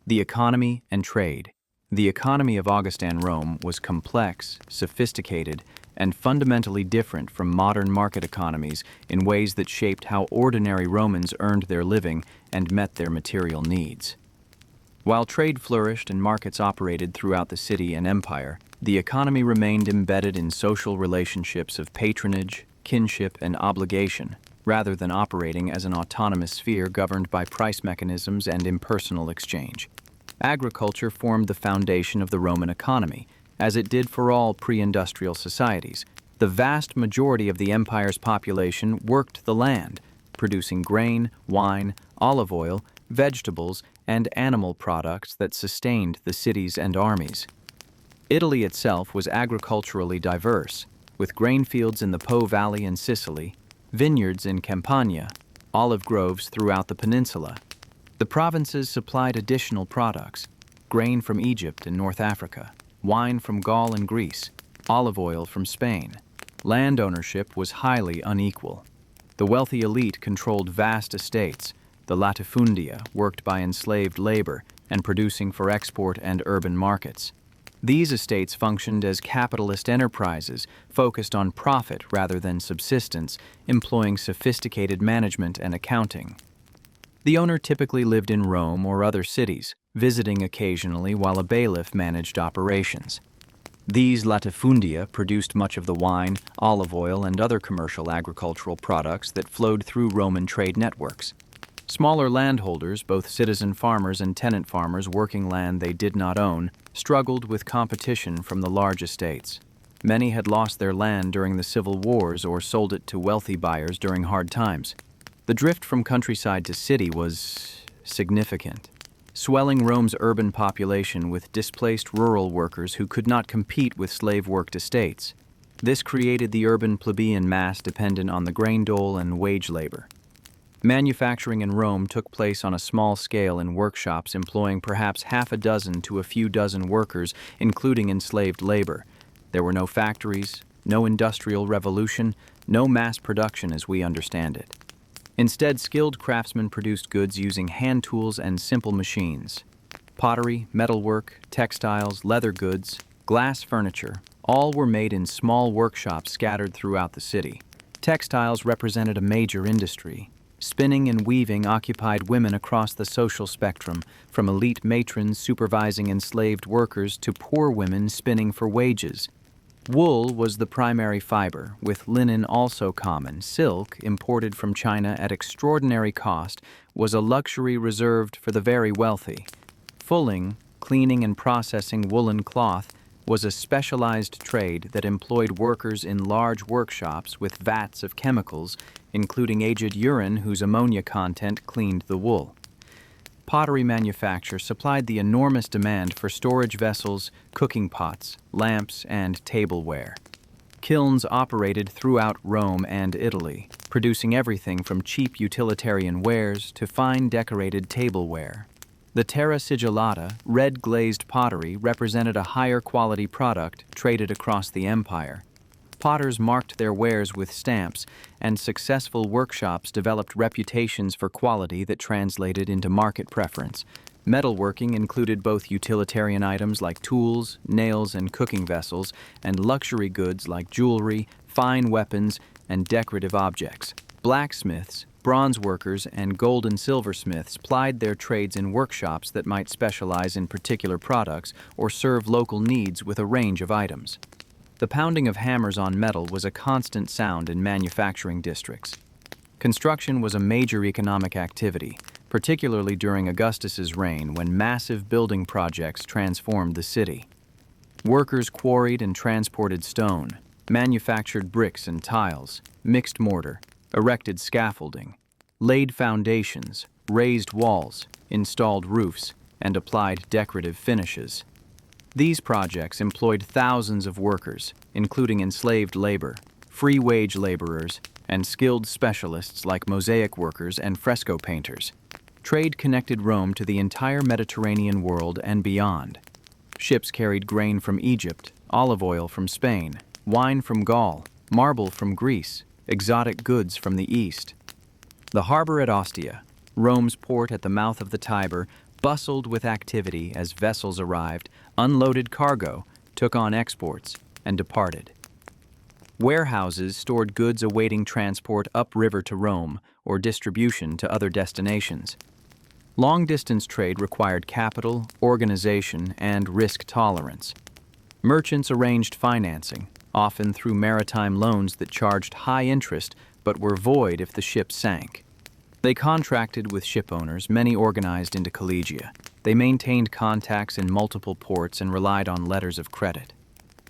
The economy and trade. The economy of Augustan Rome was complex, sophisticated, and fundamentally different from modern market economies in ways that shaped how ordinary Romans earned their living and met their material needs. While trade flourished and markets operated throughout the city and empire, the economy remained embedded in social relationships of patronage, kinship, and obligation, rather than operating as an autonomous sphere governed by price mechanisms and impersonal exchange. Agriculture formed the foundation of the Roman economy, as it did for all pre-industrial societies. The vast majority of the empire's population worked the land, producing grain, wine, olive oil, vegetables, and animal products that sustained the cities and armies. Italy itself was agriculturally diverse, with grain fields in the Po Valley in Sicily, vineyards in Campania, olive groves throughout the peninsula. The provinces supplied additional products: grain from Egypt and North Africa, wine from Gaul and Greece, olive oil from Spain. Land ownership was highly unequal. The wealthy elite controlled vast estates, the latifundia worked by enslaved labor and producing for export and urban markets. These estates functioned as capitalist enterprises focused on profit rather than subsistence, employing sophisticated management and accounting. The owner typically lived in Rome or other cities, visiting occasionally while a bailiff managed operations. These latifundia produced much of the wine, olive oil, and other commercial agricultural products that flowed through Roman trade networks. Smaller landholders, both citizen farmers and tenant farmers working land they did not own, struggled with competition from the large estates. Many had lost their land during the civil wars or sold it to wealthy buyers during hard times. The drift from countryside to city was significant, swelling Rome's urban population with displaced rural workers who could not compete with slave-worked estates. This created the urban plebeian mass dependent on the grain dole and wage labor. Manufacturing in Rome took place on a small scale in workshops employing perhaps half a dozen to a few dozen workers, including enslaved labor. There were no factories, no industrial revolution, no mass production as we understand it. Instead, skilled craftsmen produced goods using hand tools and simple machines. Pottery, metalwork, textiles, leather goods, glass furniture, all were made in small workshops scattered throughout the city. Textiles represented a major industry. Spinning and weaving occupied women across the social spectrum, from elite matrons supervising enslaved workers to poor women spinning for wages. Wool was the primary fiber, with linen also common. Silk, imported from China at extraordinary cost, was a luxury reserved for the very wealthy. Fulling, cleaning and processing woolen cloth, was a specialized trade that employed workers in large workshops with vats of chemicals, including aged urine whose ammonia content cleaned the wool. Pottery manufacture supplied the enormous demand for storage vessels, cooking pots, lamps, and tableware. Kilns operated throughout Rome and Italy, producing everything from cheap utilitarian wares to fine decorated tableware. The terra sigillata, red glazed pottery, represented a higher quality product traded across the empire. Potters marked their wares with stamps, and successful workshops developed reputations for quality that translated into market preference. Metalworking included both utilitarian items like tools, nails, and cooking vessels, and luxury goods like jewelry, fine weapons, and decorative objects. Blacksmiths, bronze workers, and gold and silversmiths plied their trades in workshops that might specialize in particular products or serve local needs with a range of items. The pounding of hammers on metal was a constant sound in manufacturing districts. Construction was a major economic activity, particularly during Augustus's reign when massive building projects transformed the city. Workers quarried and transported stone, manufactured bricks and tiles, mixed mortar, erected scaffolding, laid foundations, raised walls, installed roofs, and applied decorative finishes. These projects employed thousands of workers, including enslaved labor, free-wage laborers, and skilled specialists like mosaic workers and fresco painters. Trade connected Rome to the entire Mediterranean world and beyond. Ships carried grain from Egypt, olive oil from Spain, wine from Gaul, marble from Greece, exotic goods from the East. The harbor at Ostia, Rome's port at the mouth of the Tiber, bustled with activity as vessels arrived, unloaded cargo, took on exports, and departed. Warehouses stored goods awaiting transport upriver to Rome or distribution to other destinations. Long-distance trade required capital, organization, and risk tolerance. Merchants arranged financing, often through maritime loans that charged high interest but were void if the ship sank. They contracted with shipowners, many organized into collegia. They maintained contacts in multiple ports and relied on letters of credit.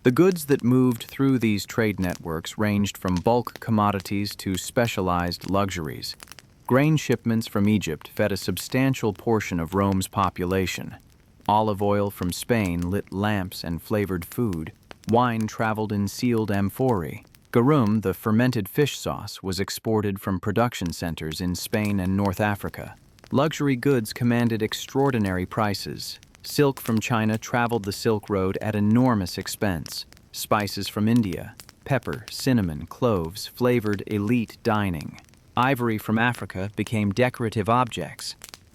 The goods that moved through these trade networks ranged from bulk commodities to specialized luxuries. Grain shipments from Egypt fed a substantial portion of Rome's population. Olive oil from Spain lit lamps and flavored food. Wine traveled in sealed amphorae. Garum, the fermented fish sauce, was exported from production centers in Spain and North Africa. Luxury goods commanded extraordinary prices. Silk from China traveled the Silk Road at enormous expense. Spices from India, pepper, cinnamon, cloves, flavored elite dining. Ivory from Africa became decorative objects.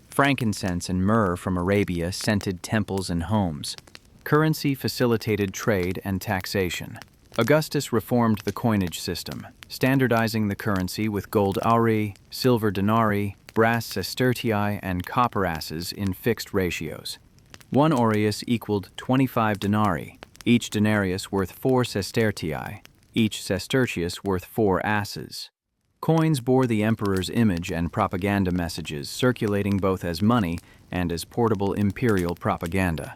Frankincense and myrrh from Arabia scented temples and homes. Currency facilitated trade and taxation. Augustus reformed the coinage system, standardizing the currency with gold auri, silver denarii, brass sestertii, and copper asses in fixed ratios. 1 aureus equaled 25 denarii, each denarius worth 4 sestertii, each sestertius worth 4 asses. Coins bore the emperor's image and propaganda messages, circulating both as money and as portable imperial propaganda.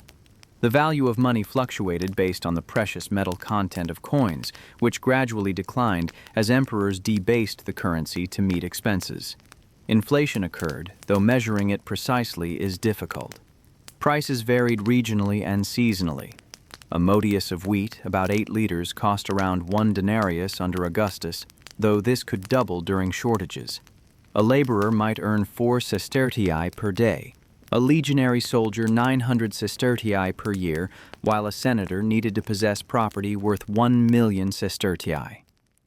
The value of money fluctuated based on the precious metal content of coins, which gradually declined as emperors debased the currency to meet expenses. Inflation occurred, though measuring it precisely is difficult. Prices varied regionally and seasonally. A modius of wheat, about 8 liters, cost around 1 denarius under Augustus, though this could double during shortages. A laborer might earn 4 sestertii per day. A legionary soldier 900 sestertii per year, while a senator needed to possess property worth 1 million sestertii.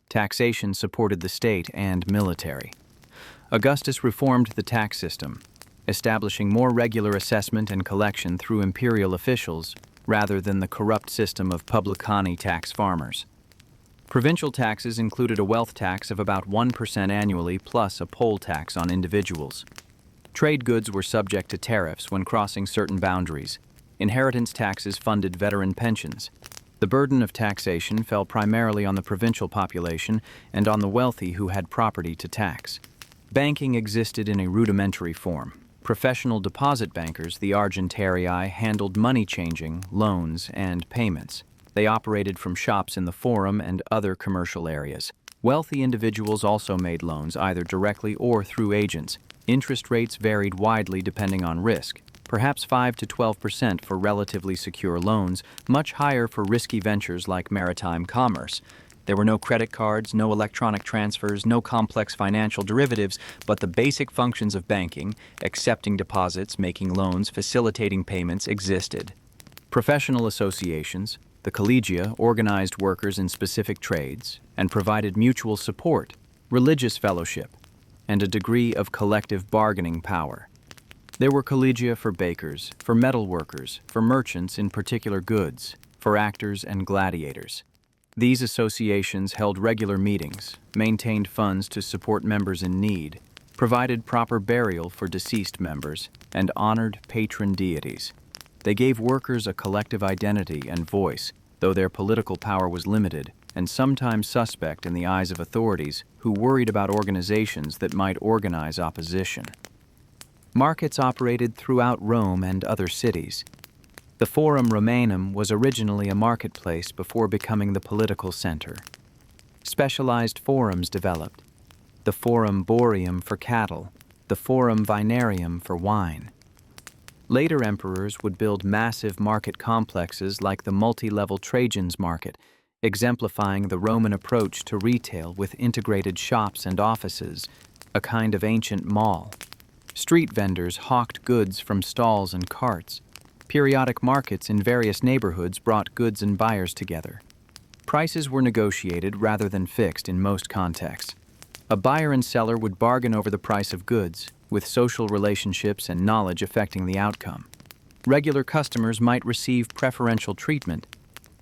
Taxation supported the state and military. Augustus reformed the tax system, establishing more regular assessment and collection through imperial officials rather than the corrupt system of publicani tax farmers. Provincial taxes included a wealth tax of about 1% annually plus a poll tax on individuals. Trade goods were subject to tariffs when crossing certain boundaries. Inheritance taxes funded veteran pensions. The burden of taxation fell primarily on the provincial population and on the wealthy who had property to tax. Banking existed in a rudimentary form. Professional deposit bankers, the argentarii, handled money changing, loans, and payments. They operated from shops in the forum and other commercial areas. Wealthy individuals also made loans either directly or through agents. Interest rates varied widely depending on risk, perhaps 5 to 12% for relatively secure loans, much higher for risky ventures like maritime commerce. There were no credit cards, no electronic transfers, no complex financial derivatives, but the basic functions of banking, accepting deposits, making loans, facilitating payments, existed. Professional associations, the collegia, organized workers in specific trades and provided mutual support, religious fellowship, and a degree of collective bargaining power. There were collegia for bakers, for metal workers, for merchants in particular goods, for actors and gladiators. These associations held regular meetings, maintained funds to support members in need, provided proper burial for deceased members, and honored patron deities. They gave workers a collective identity and voice, though their political power was limited and sometimes suspect in the eyes of authorities who worried about organizations that might organize opposition. Markets operated throughout Rome and other cities. The Forum Romanum was originally a marketplace before becoming the political center. Specialized forums developed: the Forum Boarium for cattle, the Forum Vinarium for wine. Later emperors would build massive market complexes like the multi-level Trajan's market, exemplifying the Roman approach to retail with integrated shops and offices, a kind of ancient mall. Street vendors hawked goods from stalls and carts. Periodic markets in various neighborhoods brought goods and buyers together. Prices were negotiated rather than fixed in most contexts. A buyer and seller would bargain over the price of goods, with social relationships and knowledge affecting the outcome. Regular customers might receive preferential treatment.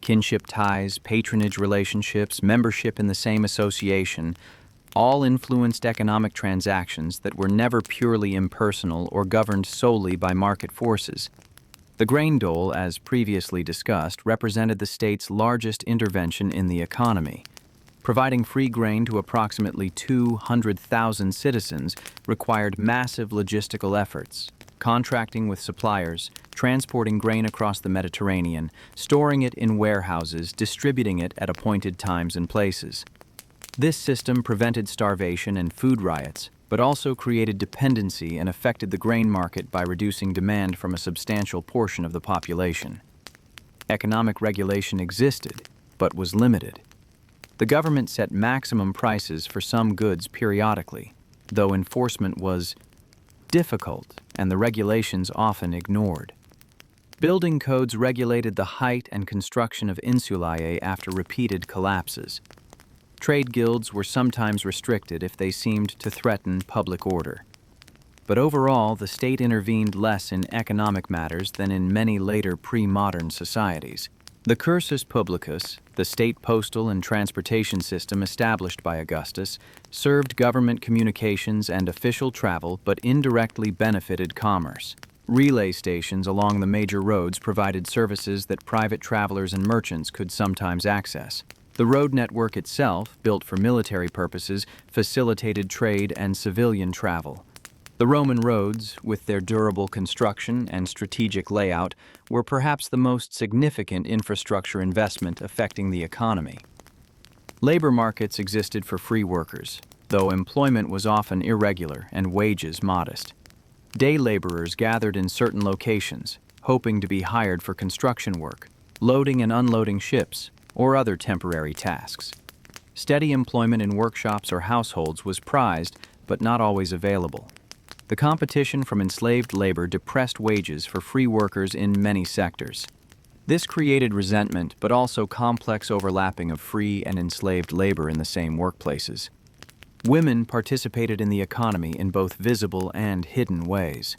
Kinship ties, patronage relationships, membership in the same association, all influenced economic transactions that were never purely impersonal or governed solely by market forces. The grain dole, as previously discussed, represented the state's largest intervention in the economy. Providing free grain to approximately 200,000 citizens required massive logistical efforts, contracting with suppliers, transporting grain across the Mediterranean, storing it in warehouses, distributing it at appointed times and places. This system prevented starvation and food riots, but also created dependency and affected the grain market by reducing demand from a substantial portion of the population. Economic regulation existed, but was limited. The government set maximum prices for some goods periodically, though enforcement was difficult and the regulations often ignored. Building codes regulated the height and construction of insulae after repeated collapses. Trade guilds were sometimes restricted if they seemed to threaten public order. But overall, the state intervened less in economic matters than in many later pre-modern societies. The cursus publicus, the state postal and transportation system established by Augustus, served government communications and official travel but indirectly benefited commerce. Relay stations along the major roads provided services that private travelers and merchants could sometimes access. The road network itself, built for military purposes, facilitated trade and civilian travel. The Roman roads, with their durable construction and strategic layout, were perhaps the most significant infrastructure investment affecting the economy. Labor markets existed for free workers, though employment was often irregular and wages modest. Day laborers gathered in certain locations, hoping to be hired for construction work, loading and unloading ships, or other temporary tasks. Steady employment in workshops or households was prized, but not always available. The competition from enslaved labor depressed wages for free workers in many sectors. This created resentment, but also complex overlapping of free and enslaved labor in the same workplaces. Women participated in the economy in both visible and hidden ways.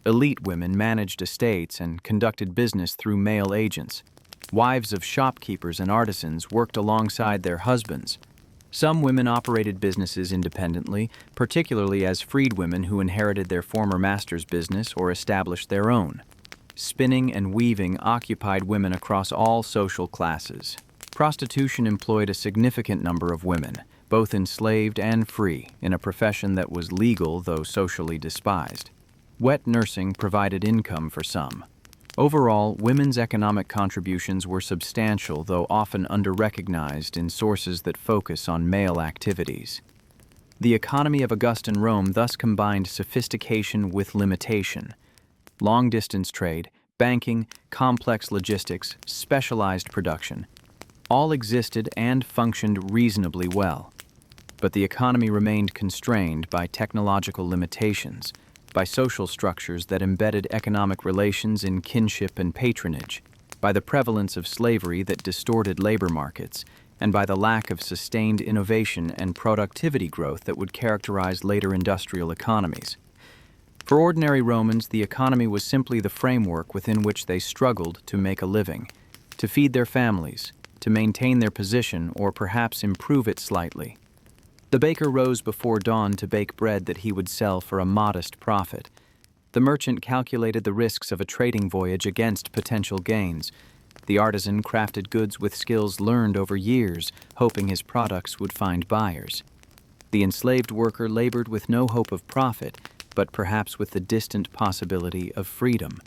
Elite women managed estates and conducted business through male agents. Wives of shopkeepers and artisans worked alongside their husbands. Some women operated businesses independently, particularly as freedwomen who inherited their former master's business or established their own. Spinning and weaving occupied women across all social classes. Prostitution employed a significant number of women, both enslaved and free, in a profession that was legal though socially despised. Wet nursing provided income for some. Overall, women's economic contributions were substantial, though often under-recognized in sources that focus on male activities. The economy of Augustan Rome thus combined sophistication with limitation. Long-distance trade, banking, complex logistics, specialized production, all existed and functioned reasonably well. But the economy remained constrained by technological limitations, by social structures that embedded economic relations in kinship and patronage, by the prevalence of slavery that distorted labor markets, and by the lack of sustained innovation and productivity growth that would characterize later industrial economies. For ordinary Romans, the economy was simply the framework within which they struggled to make a living, to feed their families, to maintain their position, or perhaps improve it slightly. The baker rose before dawn to bake bread that he would sell for a modest profit. The merchant calculated the risks of a trading voyage against potential gains. The artisan crafted goods with skills learned over years, hoping his products would find buyers. The enslaved worker labored with no hope of profit, but perhaps with the distant possibility of freedom.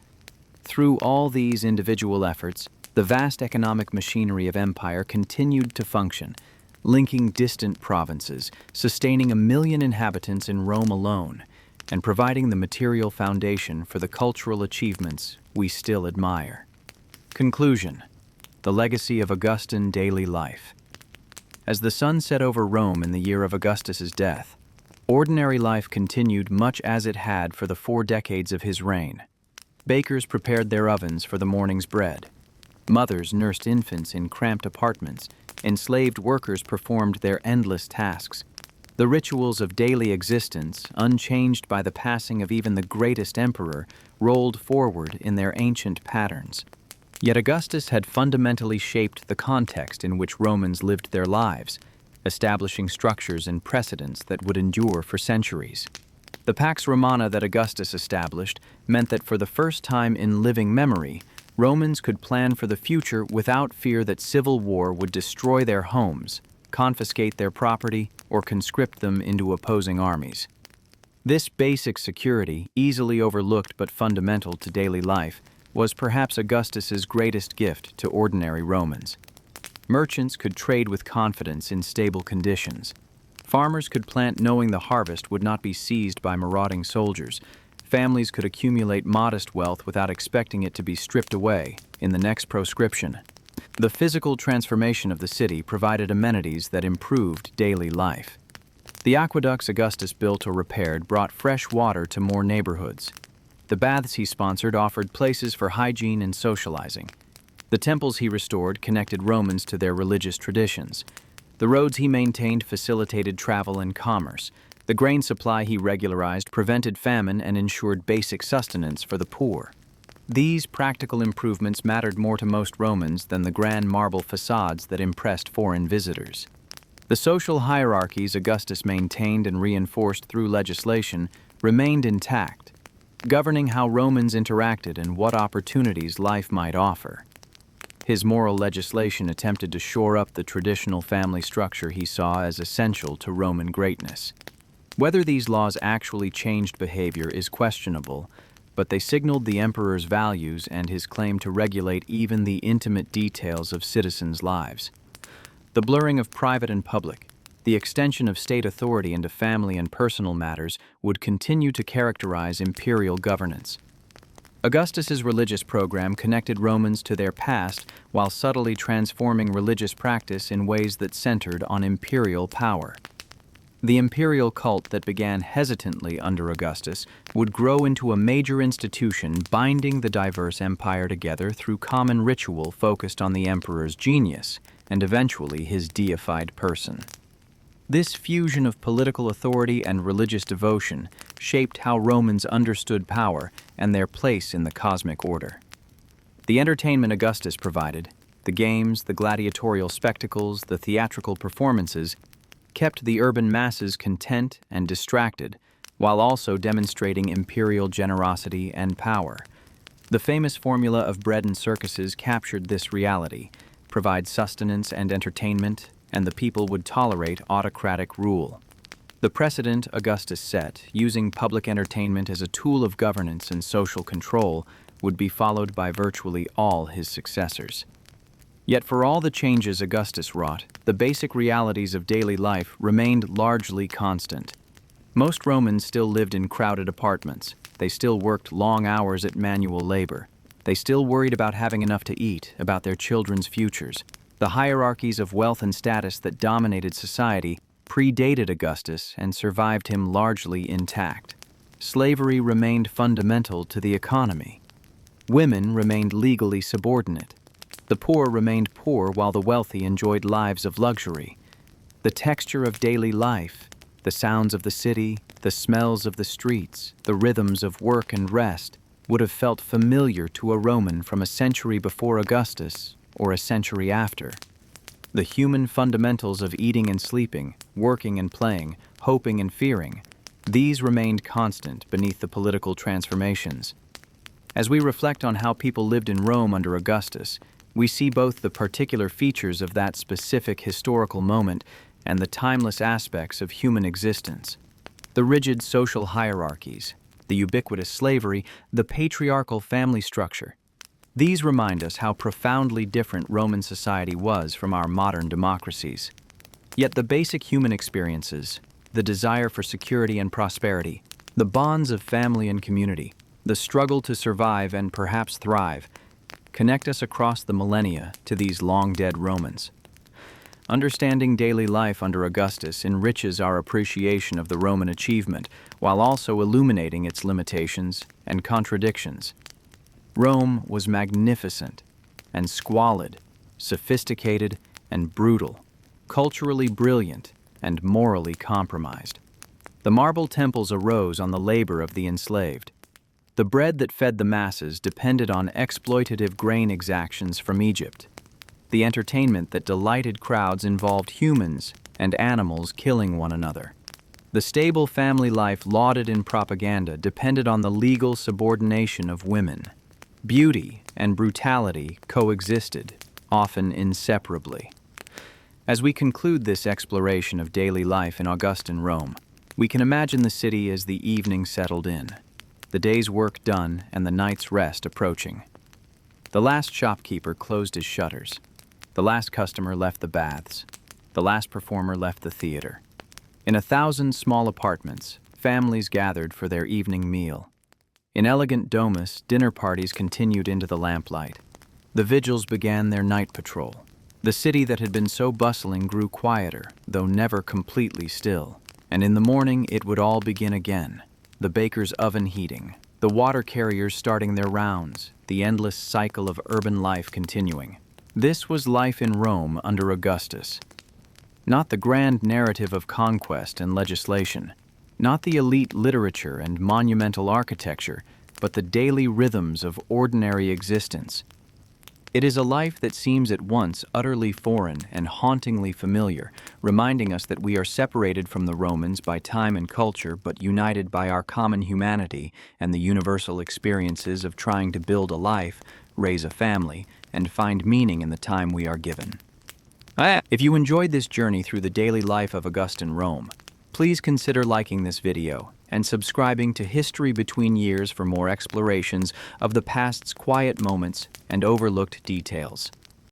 Through all these individual efforts, the vast economic machinery of empire continued to function, linking distant provinces, sustaining 1 million inhabitants in Rome alone, and providing the material foundation for the cultural achievements we still admire. Conclusion: the legacy of Augustan daily life. As the sun set over Rome in the year of Augustus's death, ordinary life continued much as it had for the 4 decades of his reign. Bakers prepared their ovens for the morning's bread. Mothers nursed infants in cramped apartments. Enslaved workers performed their endless tasks. The rituals of daily existence, unchanged by the passing of even the greatest emperor, rolled forward in their ancient patterns. Yet Augustus had fundamentally shaped the context in which Romans lived their lives, establishing structures and precedents that would endure for centuries. The Pax Romana that Augustus established meant that for the first time in living memory, Romans could plan for the future without fear that civil war would destroy their homes, confiscate their property, or conscript them into opposing armies. This basic security, easily overlooked but fundamental to daily life, was perhaps Augustus's greatest gift to ordinary Romans. Merchants could trade with confidence in stable conditions. Farmers could plant knowing the harvest would not be seized by marauding soldiers. Families could accumulate modest wealth without expecting it to be stripped away in the next proscription. The physical transformation of the city provided amenities that improved daily life. The aqueducts Augustus built or repaired brought fresh water to more neighborhoods. The baths he sponsored offered places for hygiene and socializing. The temples he restored connected Romans to their religious traditions. The roads he maintained facilitated travel and commerce. The grain supply he regularized prevented famine and ensured basic sustenance for the poor. These practical improvements mattered more to most Romans than the grand marble facades that impressed foreign visitors. The social hierarchies Augustus maintained and reinforced through legislation remained intact, governing how Romans interacted and what opportunities life might offer. His moral legislation attempted to shore up the traditional family structure he saw as essential to Roman greatness. Whether these laws actually changed behavior is questionable, but they signaled the emperor's values and his claim to regulate even the intimate details of citizens' lives. The blurring of private and public, the extension of state authority into family and personal matters would continue to characterize imperial governance. Augustus's religious program connected Romans to their past while subtly transforming religious practice in ways that centered on imperial power. The imperial cult that began hesitantly under Augustus would grow into a major institution binding the diverse empire together through common ritual focused on the emperor's genius and eventually his deified person. This fusion of political authority and religious devotion shaped how Romans understood power and their place in the cosmic order. The entertainment Augustus provided, The games, the gladiatorial spectacles, the theatrical performances kept the urban masses content and distracted, while also demonstrating imperial generosity and power. The famous formula of bread and circuses captured this reality: provide sustenance and entertainment, and the people would tolerate autocratic rule. The precedent Augustus set, using public entertainment as a tool of governance and social control, would be followed by virtually all his successors. Yet for all the changes Augustus wrought, the basic realities of daily life remained largely constant. Most Romans still lived in crowded apartments. They still worked long hours at manual labor. They still worried about having enough to eat, about their children's futures. The hierarchies of wealth and status that dominated society predated Augustus and survived him largely intact. Slavery remained fundamental to the economy. Women remained legally subordinate. The poor remained poor while the wealthy enjoyed lives of luxury. The texture of daily life, the sounds of the city, the smells of the streets, the rhythms of work and rest, would have felt familiar to a Roman from a century before Augustus or a century after. The human fundamentals of eating and sleeping, working and playing, hoping and fearing, these remained constant beneath the political transformations. As we reflect on how people lived in Rome under Augustus, we see both the particular features of that specific historical moment and the timeless aspects of human existence. The rigid social hierarchies, the ubiquitous slavery, the patriarchal family structure. These remind us how profoundly different Roman society was from our modern democracies. Yet the basic human experiences, the desire for security and prosperity, the bonds of family and community, the struggle to survive and perhaps thrive, connect us across the millennia to these long-dead Romans. Understanding daily life under Augustus enriches our appreciation of the Roman achievement while also illuminating its limitations and contradictions. Rome was magnificent and squalid, sophisticated and brutal, culturally brilliant and morally compromised. The marble temples arose on the labor of the enslaved. The bread that fed the masses depended on exploitative grain exactions from Egypt. The entertainment that delighted crowds involved humans and animals killing one another. The stable family life lauded in propaganda depended on the legal subordination of women. Beauty and brutality coexisted, often inseparably. As we conclude this exploration of daily life in Augustan Rome, we can imagine the city as the evening settled in, the day's work done and the night's rest approaching. The last shopkeeper closed his shutters. The last customer left the baths. The last performer left the theater. In 1,000 small apartments, families gathered for their evening meal. In elegant domus, dinner parties continued into the lamplight. The vigils began their night patrol. The city that had been so bustling grew quieter, though never completely still. And in the morning, it would all begin again. The baker's oven heating, the water carriers starting their rounds, the endless cycle of urban life continuing. This was life in Rome under Augustus. Not the grand narrative of conquest and legislation, not the elite literature and monumental architecture, but the daily rhythms of ordinary existence. It is a life that seems at once utterly foreign and hauntingly familiar, reminding us that we are separated from the Romans by time and culture, but united by our common humanity and the universal experiences of trying to build a life, raise a family, and find meaning in the time we are given. If you enjoyed this journey through the daily life of Augustan Rome, please consider liking this video and subscribing to History Between Years for more explorations of the past's quiet moments and overlooked details.